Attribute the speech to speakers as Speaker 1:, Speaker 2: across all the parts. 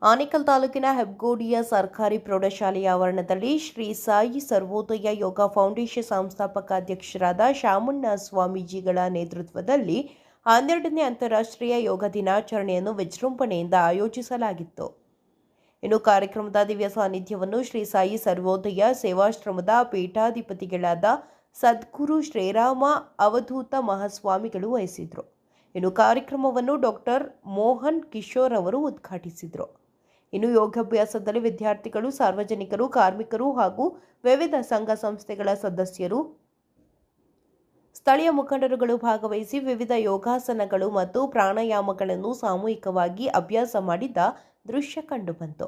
Speaker 1: ಆನೇಕಲ್ ತಾಲೂಕಿನ ಹೆಬ್ಗೋಡಿಯ ಸರ್ಕಾರಿ ಪ್ರೌಢಶಾಲೆಯ ಆವರಣದಲ್ಲಿ ಶ್ರೀ ಸಾಯಿ ಸರ್ವೋದಯ ಯೋಗ ಫೌಂಡೇಶನ್ ಸಂಸ್ಥಾಪಕ ಅಧ್ಯಕ್ಷರಾದ ಶಾಮಣ್ಣ ಸ್ವಾಮೀಜಿಗಳ ನೇತೃತ್ವದಲ್ಲಿ 12ನೇ ಅಂತಾರಾಷ್ಟ್ರೀಯ ಯೋಗ ದಿನಾಚರಣೆಯನ್ನು ವಿಜೃಂಭಣೆಯಿಂದ ಆಯೋಜಿಸಲಾಗಿತ್ತು. ಇನ್ನು ಕಾರ್ಯಕ್ರಮದ ದಿವ್ಯ ಸಾನ್ನಿಧ್ಯವನ್ನು ಶ್ರೀ ಸಾಯಿ ಸರ್ವೋದಯ ಸೇವಾಶ್ರಮದ ಪೀಠಾಧಿಪತಿಗಳಾದ ಸದ್ಗುರು ಶ್ರೀರಾಮ ಅವಧೂತ ಮಹಾಸ್ವಾಮಿಗಳು ವಹಿಸಿದರು. ಇನ್ನು ಕಾರ್ಯಕ್ರಮವನ್ನು ಡಾಕ್ಟರ್ ಮೋಹನ್ ಕಿಶೋರ್ ಅವರು ಉದ್ಘಾಟಿಸಿದರು. ಇನ್ನು ಯೋಗಾಭ್ಯಾಸದಲ್ಲಿ ವಿದ್ಯಾರ್ಥಿಗಳು, ಸಾರ್ವಜನಿಕರು, ಕಾರ್ಮಿಕರು ಹಾಗೂ ವಿವಿಧ ಸಂಘ ಸಂಸ್ಥೆಗಳ ಸದಸ್ಯರು, ಸ್ಥಳೀಯ ಮುಖಂಡರುಗಳು ಭಾಗವಹಿಸಿ ವಿವಿಧ ಯೋಗಾಸನಗಳು ಮತ್ತು ಪ್ರಾಣಾಯಾಮಗಳನ್ನು ಸಾಮೂಹಿಕವಾಗಿ ಅಭ್ಯಾಸ ಮಾಡಿದ ದೃಶ್ಯ ಕಂಡುಬಂತು.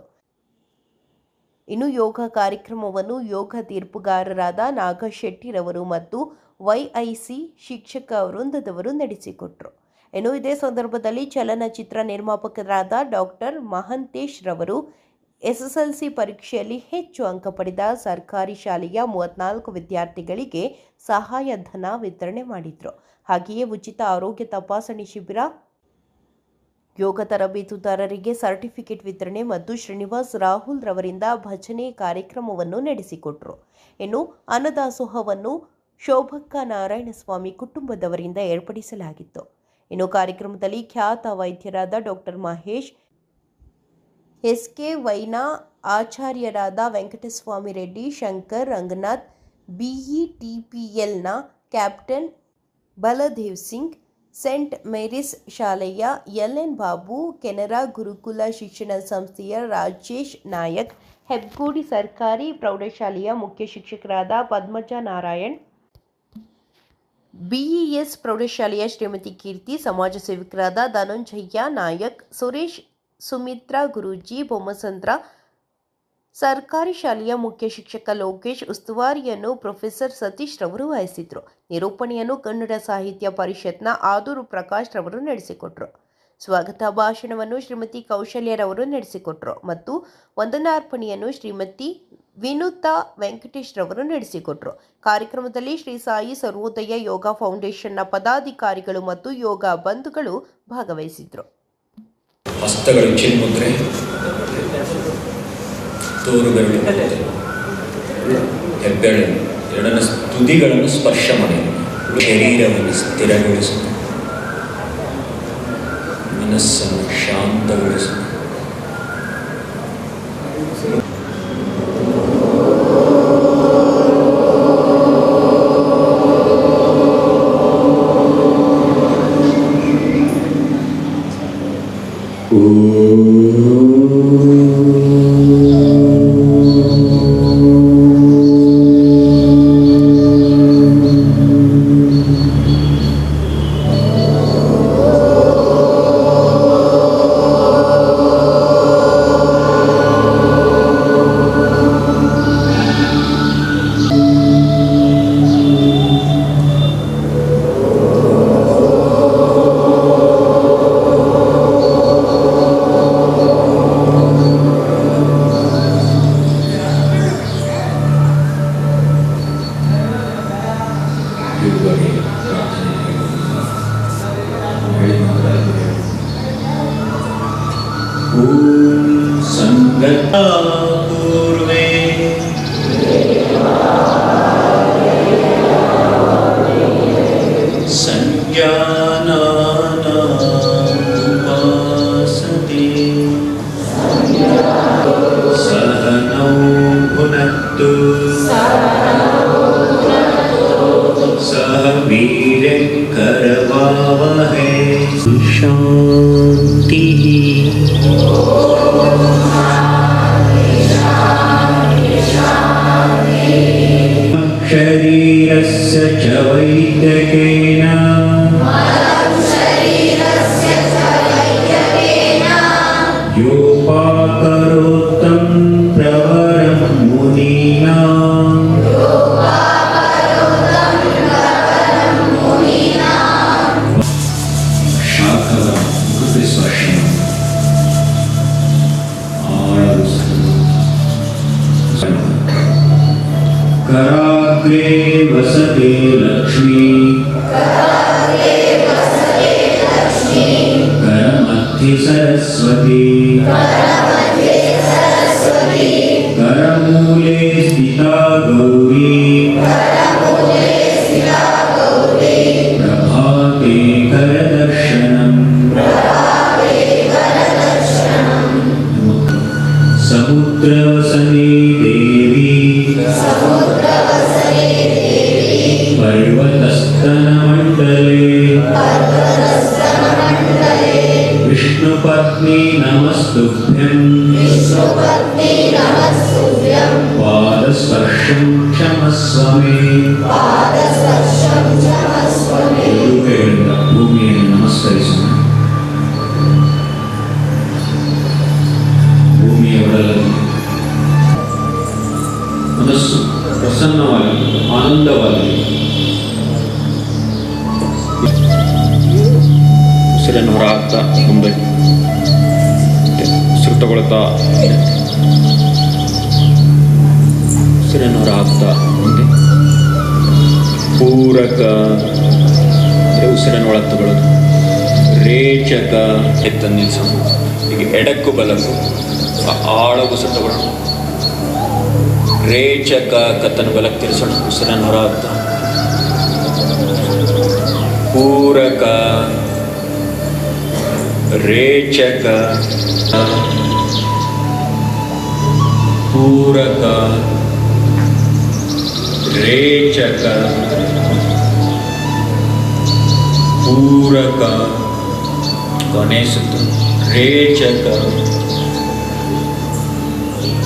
Speaker 1: ಇನ್ನು ಯೋಗ ಕಾರ್ಯಕ್ರಮವನ್ನು ಯೋಗ ತೀರ್ಪುಗಾರರಾದ ನಾಗಶೆಟ್ಟಿರವರು ಮತ್ತು YIC ಶಿಕ್ಷಕ ವೃಂದದವರು ನಡೆಸಿಕೊಟ್ಟರು. ಇನ್ನು ಇದೇ ಸಂದರ್ಭದಲ್ಲಿ ಚಲನಚಿತ್ರ ನಿರ್ಮಾಪಕರಾದ ಡಾಕ್ಟರ್ ಮಹಂತೇಶ್ ರವರು SSLC ಪರೀಕ್ಷೆಯಲ್ಲಿ ಹೆಚ್ಚು ಅಂಕ ಪಡೆದ ಸರ್ಕಾರಿ ಶಾಲೆಯ 34 ವಿದ್ಯಾರ್ಥಿಗಳಿಗೆ ಸಹಾಯಧನ ವಿತರಣೆ ಮಾಡಿದರು. ಹಾಗೆಯೇ ಉಚಿತ ಆರೋಗ್ಯ ತಪಾಸಣೆ ಶಿಬಿರ, ಯೋಗ ತರಬೇತುದಾರರಿಗೆ ಸರ್ಟಿಫಿಕೇಟ್ ವಿತರಣೆ ಮತ್ತು ಶ್ರೀನಿವಾಸ್ ರಾಹುಲ್ ರವರಿಂದ ಭಜನೆ ಕಾರ್ಯಕ್ರಮವನ್ನು ನಡೆಸಿಕೊಟ್ಟರು. ಇನ್ನು ಅನ್ನದಾಸೋಹವನ್ನು ಶೋಭಕ್ಕ ನಾರಾಯಣಸ್ವಾಮಿ ಕುಟುಂಬದವರಿಂದ ಏರ್ಪಡಿಸಲಾಗಿತ್ತು. ಇನ್ನು ಕಾರ್ಯಕ್ರಮದಲ್ಲಿ ಖ್ಯಾತ ವೈದ್ಯರಾದ ಡಾಕ್ಟರ್ ಮಹೇಶ್, SK ವೈನಾ, ಆಚಾರ್ಯರಾದ ವೆಂಕಟಸ್ವಾಮಿ ರೆಡ್ಡಿ, ಶಂಕರ್, ರಂಗನಾಥ್, BETPLನ captain Baldev Singh, saint Mary's ಶಾಲೆಯ LN ಬಾಬು, ಕೆನರಾ ಗುರುಕುಲ ಶಿಕ್ಷಣ ಸಂಸ್ಥೆಯ ರಾಜೇಶ್ ನಾಯಕ್, ಹೆಬ್ಗೋಡಿ ಸರ್ಕಾರಿ ಪ್ರೌಢಶಾಲೆಯ ಮುಖ್ಯ ಶಿಕ್ಷಕರಾದ ಪದ್ಮಜ ನಾರಾಯಣ್, BES ಪ್ರೌಢಶಾಲೆಯ ಶ್ರೀಮತಿ ಕೀರ್ತಿ, ಸಮಾಜ ಸೇವಕರಾದ ಧನಂಜಯ ನಾಯಕ್, ಸುರೇಶ್, ಸುಮಿತ್ರಾ ಗುರೂಜಿ, ಬೊಮ್ಮಸಂದ್ರ, ಸರ್ಕಾರಿ ಶಾಲೆಯ ಮುಖ್ಯ ಶಿಕ್ಷಕ ಲೋಕೇಶ್, ಉಸ್ತುವಾರಿಯನ್ನು ಪ್ರೊಫೆಸರ್ ಸತೀಶ್ ರವರು ವಹಿಸಿದ್ರು. ನಿರೂಪಣೆಯನ್ನು ಕನ್ನಡ ಸಾಹಿತ್ಯ ಪರಿಷತ್ನ ಆದೂರು ಪ್ರಕಾಶ್ ರವರು ನಡೆಸಿಕೊಟ್ರು. ಸ್ವಾಗತ ಭಾಷಣವನ್ನು ಶ್ರೀಮತಿ ಕೌಶಲ್ಯರವರು ನಡೆಸಿಕೊಟ್ರು ಮತ್ತು ವಂದನಾರ್ಪಣೆಯನ್ನು ಶ್ರೀಮತಿ ವಿನುತಾ ವೆಂಕಟೇಶ್ ರವರು ನಡೆಸಿಕೊಟ್ರು. ಕಾರ್ಯಕ್ರಮದಲ್ಲಿ ಶ್ರೀ ಸಾಯಿ ಸರ್ವೋದಯ ಯೋಗ ಫೌಂಡೇಶನ್ನ ಪದಾಧಿಕಾರಿಗಳು ಮತ್ತು ಯೋಗ ಬಂಧುಗಳು ಭಾಗವಹಿಸಿದ್ರು.
Speaker 2: ಹಸ್ತಗಳು ಚಿನ್ಮುದ್ರೆ, ತೋರುಗಳು, ಹೆಬ್ಬೆರಳು ಎರಡನ್ನ ತುದಿಗಳನ್ನು ಸ್ಪರ್ಶ ಮಾಡಿ ಶರೀರವನ್ನು ಸ್ಥಿರಗೊಳಿಸಿ ಮನಸ್ಸನ್ನು ಶಾಂತಗೊಳಿಸಿ पूर्वे संज्ञानामुपासते सहनौ भुनक्तु सह वीर्यं करवावहै शान्तिः शरीरस्य च वैद्यकेन योपाकरोत्तं प्रवरं मुनीनां शाखव मुखस्पर्शनं कराग्रे वसते लक्ष्मी करमध्ये सरस्वती करमूले स्थिता गौरी प्रभाते करदर्शनम् समुद्रवसने देवी पर्वतस्तनमण्डले विष्णुपत्नी नमस्तुभ्यं पादस्पर्शं क्षमस्व मे ಎದುರುಗೈಯಿಂದ ಭೂಮಿಯನ್ನು ನಮಸ್ಕರಿಸೋಣ. ಭೂಮಿಯ ಒಡಲಲ್ಲಿ ಮನಸ್ಸು ಪ್ರಸನ್ನವಾಗಿ ಆನಂದವಾಗಿ ಉಸಿರನ್ನು ಹೊರಹಾಕ್ತಾ ಮುಂದೆ ಉಸಿರು ತಗೊಳ್ತಾ ಉಸಿರನ್ನು ಹೊರಹಾಕ್ತಾ ಮುಂದೆ ಪೂರಕ ಉಸಿರನ್ನು ಒಳಗೆ ತಗೊಳ್ಳೋದು, ರೇಚಕ ಎತ್ತನ್ನು ನಿಲ್ಲಿಸೋದು. ಹೀಗೆ ಎಡಕ್ಕೂ ಬಲಕ್ಕೂ ಆಳ ಉಸಿರು ತಗೊಳ್ಳೋಣ. ರೇಚಕ ಕತ್ತನ್ನು ಬಲಕ್ಕೆ ತಿರ್ಸೋಣ. ಉಸಿರನ್ನು ಹೊರಹಾಕ್ತಾ ಪೂರಕ ರೇಚಕ ಪೂರಕ ರೇಚಕ ಪೂರಕ ಕೊನೆ ಸುತ್ತು ರೇಚಕ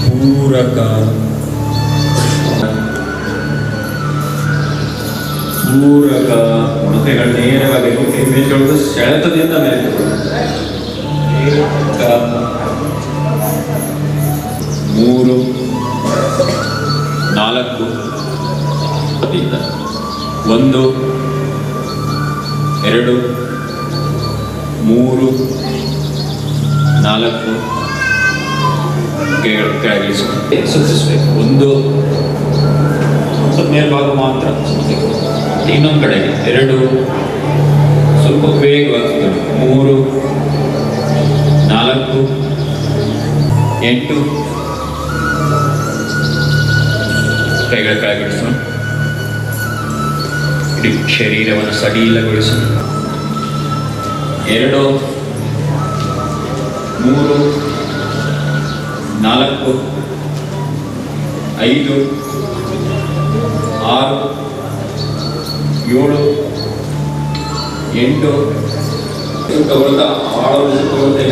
Speaker 2: ಪೂರಕ ಪೂರಕ. ಮೊಣಕೈಗಳು ನೇರವಾಗಿ ಮೇಲ್ಕೊಳ್ಳೋದು, ಸೆಳೆತದಿಂದ ಮೇಲೆ ಮೂರು ನಾಲ್ಕು ಒಂದು ಎರಡು ಮೂರು ನಾಲ್ಕು ಸುತ್ತಿಸ್ಬೇಕು. ಒಂದು ಮೇಲ್ಭಾಗ ಮಾತ್ರ, ಇನ್ನೊಂದು ಕಡೆಗೆ ಎರಡು, ಸ್ವಲ್ಪ ವೇಗವಾಗಿ ಮೂರು ನಾಲ್ಕು ಎಂಟು, ಕೈಗಳ ಕೆಳಗಿಡಿಸೋಣ. ಇಡೀ ಶರೀರವನ್ನು ಸಡಿಲಗೊಳಿಸೋಣ. ಎರಡು ಮೂರು ನಾಲ್ಕು ಐದು ಆರು ಏಳು ಎಂಟು ತಗೊಳ್ತಾ ಆಳವನ್ನು ತಗೊಳ್ತಾ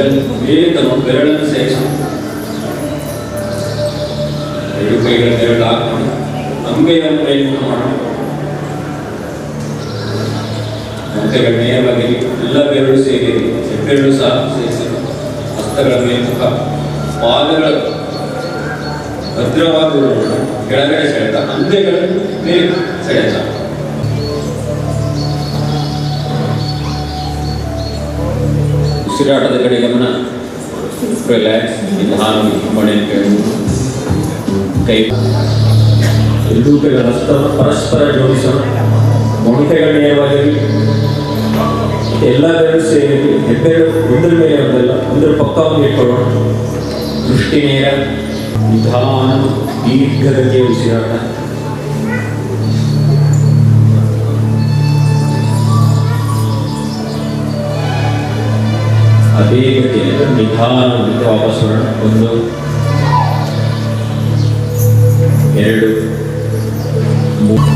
Speaker 2: ಬೇಗ ನೋಡಿ ಬೆರಳನ್ನು ಸೇರಿಸೋಣ. ಎರಡು ಕೈಗಳ ಬೆರಳು ಹಾಕೋಣ. ಅಂಗೈಯನ್ನು ಪ್ರಯತ್ನ ಮಾಡೋಣ. ಅಂಗೈಗಳ ನೇರವಾಗಿ ಎಲ್ಲ ಬೆರಳು ಸೇರಿ ಹೆಬ್ಬೆರಳು ಸಹ ಸೇರಿಸಿ ಹಸ್ತಗಳ ಮೇಲ್ಮುಖ ಪಾದಗಳ ಭದ್ರವಾಗಿ ಕೆಳಗಡೆ ಸೆಳೆತ ಅಂಗೈಗಳನ್ನು ಮೇಲೆ ಸೆಳೆತ. ಉಸಿರಾಟದ ಕಡೆ ಗಮನ. ರಿಲ್ಯಾಕ್ಸ್. ನಿಧಾನ ಮಣೆ ಕೈ ಎರಡೂ ಕೈಗಳ ಹಸ್ತವನ್ನು ಪರಸ್ಪರ ಜೋಡಿಸೋಣ. ಮೊಣಕೈಗಳ ನೇರವಾಗಿ ಎಲ್ಲ ಬೆರಳು ಸೇರಿ ಹೆಬ್ಬೆರಳು ಒಂದ್ರ ಮೇಲೆ ಒಂದಲ್ಲ, ಒಂದರ ಪಕ್ಕವನ್ನು ಇಟ್ಕೊಳ್ಳೋಣ. ದೃಷ್ಟಿ ನೇರ. ನಿಧಾನ ದೀರ್ಘಗತಿಯ ಉಸಿರಾಟ. ಅದೇ ಗತಿಯಲ್ಲಿ ನಿಧಾನ ವಾಪಸ್ ಬರೋಣ. ಒಂದು ಎರಡು ಮೂರು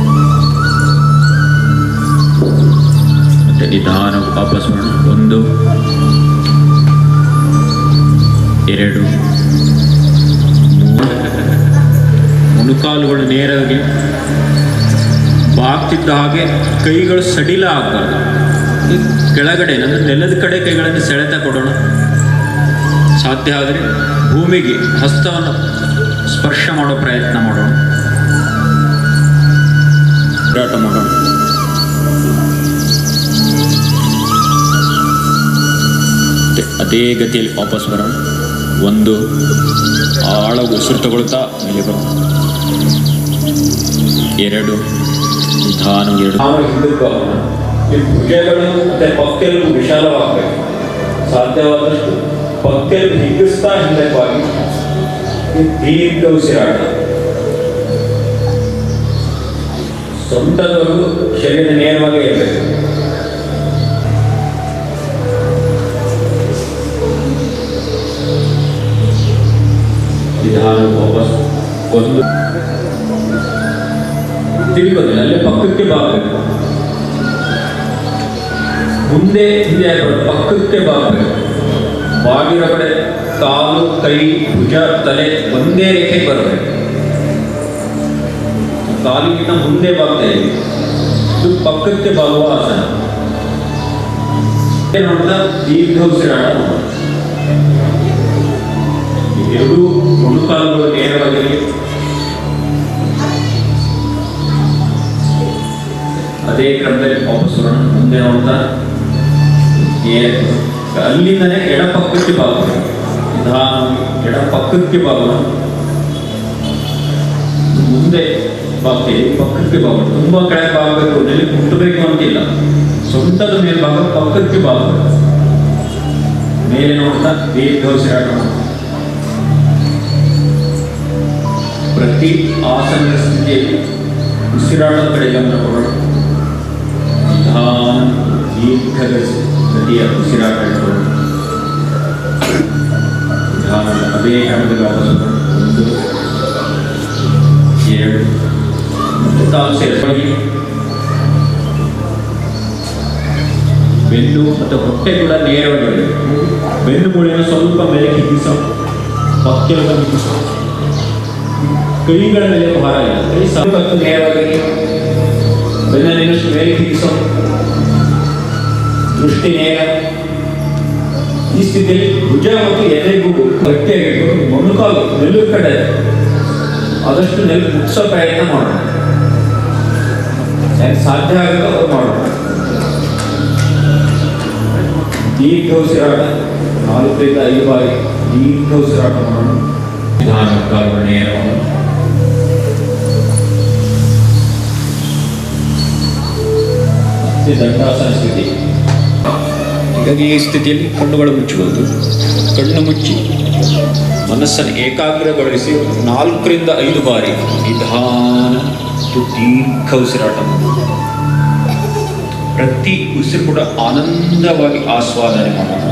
Speaker 2: ಮತ್ತೆ ನಿಧಾನ ವಾಪಸ್ ಬರೋಣ. ಒಂದು ಎರಡು ಮೂರು. ಮೊಣಕಾಲುಗಳು ನೇರವಾಗಿ ಬಾಗ್ತಿದ್ದ ಹಾಗೆ ಕೈಗಳು ಸಡಿಲ ಆಗಬಾರ್ದು. ಕೆಳಗಡೆ ಅಂದರೆ ನೆಲದ ಕಡೆ ಕೈಗಳನ್ನು ಸೆಳೆತ ಕೊಡೋಣ. ಸಾಧ್ಯ ಆದರೆ ಭೂಮಿಗೆ ಹಸ್ತವನ್ನು ಸ್ಪರ್ಶ ಮಾಡೋ ಪ್ರಯತ್ನ ಮಾಡೋಣ. ಹೋರಾಟ ಮಾಡೋಣ. ಅದೇ ಗತಿಯಲ್ಲಿ ವಾಪಸ್ ಬರೋಣ. ಒಂದು ಆಳ ಉಸಿರು ತಗೊಳ್ತಾ ಮೇಲೆ ಬರೋಣ. ಎರಡು ನಿಧಾನ. ಎರಡು ಈ ಭುಜಗಳು ಮತ್ತೆ ಪಕ್ಕೆಲುಬು ವಿಶಾಲವಾಗಬೇಕು. ಸಾಧ್ಯವಾದಷ್ಟು ಪಕ್ಕೆಲುಬು ಹಿಗ್ಗಿಸ್ತಾ ಹಿಂದಕ್ಕಾಗಿ ದೀರ್ಘ ಉಸಿರಾಟ. ಸೊಂಟದವರೆಗೂ ಶರೀರ ನೇರವಾಗಿ ಇರಬೇಕು. ನಿಧಾನ ವಾಪಸ್ ಒಂದು ತಿರುಗೋದಿಲ್ಲ, ಅಲ್ಲೇ ಪಕ್ಕಕ್ಕೆ ಬಾಗಬೇಕು. ಮುಂದೆ ಹಿಂದೆ ಆಗಬಾರ್ದು, ಪಕ್ಕಕ್ಕೆ ಬಾಗಬೇಕು. ಬಾಗಿರೋ ಕಡೆ ಕಾಲು, ಕೈ, ಭುಜ, ತಲೆ ಒಂದೇ ರೇಖೆ ಬರಬೇಕು. ಕಾಲಿಗಿಂತ ಮುಂದೆ ಬಾಗ್ತಾ ಇದೆ, ಇದು ಪಕ್ಕಕ್ಕೆ ಬಾಗುವ ಆಸನ. ನೋಡಿದ ದೀರ್ಘ ಉಸಿರಾಟ. ಎರಡೂ ಮೊಣಕಾಲುಗಳು ನೇರವಾಗಿರಲಿ. ಅದೇ ಕ್ರಮದಲ್ಲಿ ವಾಪಸ್ ಬರೋಣ. ಮುಂದೆ ನೋಡ್ತಾ ಅಲ್ಲಿಂದನೇ ಎಡಪಕ್ಕಕ್ಕೆ ಬಾಗೋಣ. ನಿಧಾನವಾಗಿ ಎಡಪಕ್ಕಕ್ಕೆ ಬಾಗೋಣ. ಮುಂದೆ ಬಾಗ್ತೇವೆ, ಪಕ್ಕಕ್ಕೆ ಬಾಗೋಣ. ತುಂಬಾ ಕೆಳಗೆ ಬಾಗಬೇಕು, ನೆಲೆ ಮುಟ್ಟಬೇಕು ಅಂತಿಲ್ಲ. ಸೊಂಟದ ಮೇಲೆ ಭಾಗ ಪಕ್ಕಕ್ಕೆ ಬಾಗಬೇಕು. ಮೇಲೆ ನೋಡ್ತಾ ದೀರ್ಘ ಉಸಿರಾಟ. ಪ್ರತಿ ಆಸನದ ಸ್ಥಿತಿಯಲ್ಲಿ ಉಸಿರಾಟದ ಕಡೆ ಗಮನ ಕೊಡೋಣ. ನಿಧಾನ ದೀರ್ಘ ಗತಿಯ ಉಸಿರಾಟ ಇಟ್ಕೊಳ್ಳೋಣ. ನಿಧಾನ ಅದೇ ಕ್ರಮದಲ್ಲಿ ವಾಪಸ್ ಒಂದು, ಎರಡು, ಕಾಲು ಸೇರ್ಪಡಿ. ಬೆನ್ನು ಮತ್ತು ಹೊಟ್ಟೆ ಕೂಡ ನೇರವಾಗಿರಬೇಕು. ಬೆನ್ನು ಮೂಳೆಯನ್ನು ಸ್ವಲ್ಪ ಮೇಲೆ ಹಿಗ್ಗಿಸೋ, ಪಕ್ಕೆಲ್ಲ ಹಿಗ್ಗಿಸೋ. ಕೈಗಳ ಮೇಲೆ ಭಾರ ಇಲ್ಲ, ಕೈ ಸ್ವಲ್ಪ ನೇರವಾಗಿ. ಬೆನ್ನನ್ನು ಇನ್ನಷ್ಟು ಮೇಲೆ ಹಿಗ್ಗಿಸೋ, ದೃಷ್ಟಿ ನೇರ. ಈ ಸ್ಥಿತಿಯಲ್ಲಿ ಭುಜ ಮತ್ತು ಎದೆಗೂಡು ಗಟ್ಟಿಯಾಗಿಟ್ಟು ಮೊಣಕಾಲು ನೆಲ್ಲು ಕಡೆ ಆದಷ್ಟು ನೆಲ್ಲು ಮುಗಿಸೋ ಪ್ರಯತ್ನ ಮಾಡೋಣ. ಯಾಕೆ ಸಾಧ್ಯ ಆಗುತ್ತೋ ಅದು ಮಾಡೋಣ. ದೀರ್ಘ ಉಸಿರಾಟ 4 ರಿಂದ 5 ಬಾರಿ ದೀರ್ಘ ಉಸಿರಾಟ ಮಾಡೋಣ. ನಿಧಾನ ಕಾಲುಗಳು ನೇರ ಮಾಡೋಣ. ದಂಡಾಸನ ಸ್ಥಿತಿ. ಹೀಗಾಗಿ ಈ ಸ್ಥಿತಿಯಲ್ಲಿ ಕಣ್ಣುಗಳು ಮುಚ್ಚಬಹುದು. ಕಣ್ಣು ಮುಚ್ಚಿ ಮನಸ್ಸನ್ನು ಏಕಾಗ್ರಗೊಳಿಸಿ 4 ರಿಂದ 5 ಬಾರಿ ನಿಧಾನ ಮತ್ತು ದೀರ್ಘ ಉಸಿರಾಟ ಮಾಡೋಣ. ಪ್ರತಿ ಉಸಿರು ಕೂಡ ಆನಂದವಾಗಿ ಆಸ್ವಾದನೆ ಮಾಡೋಣ.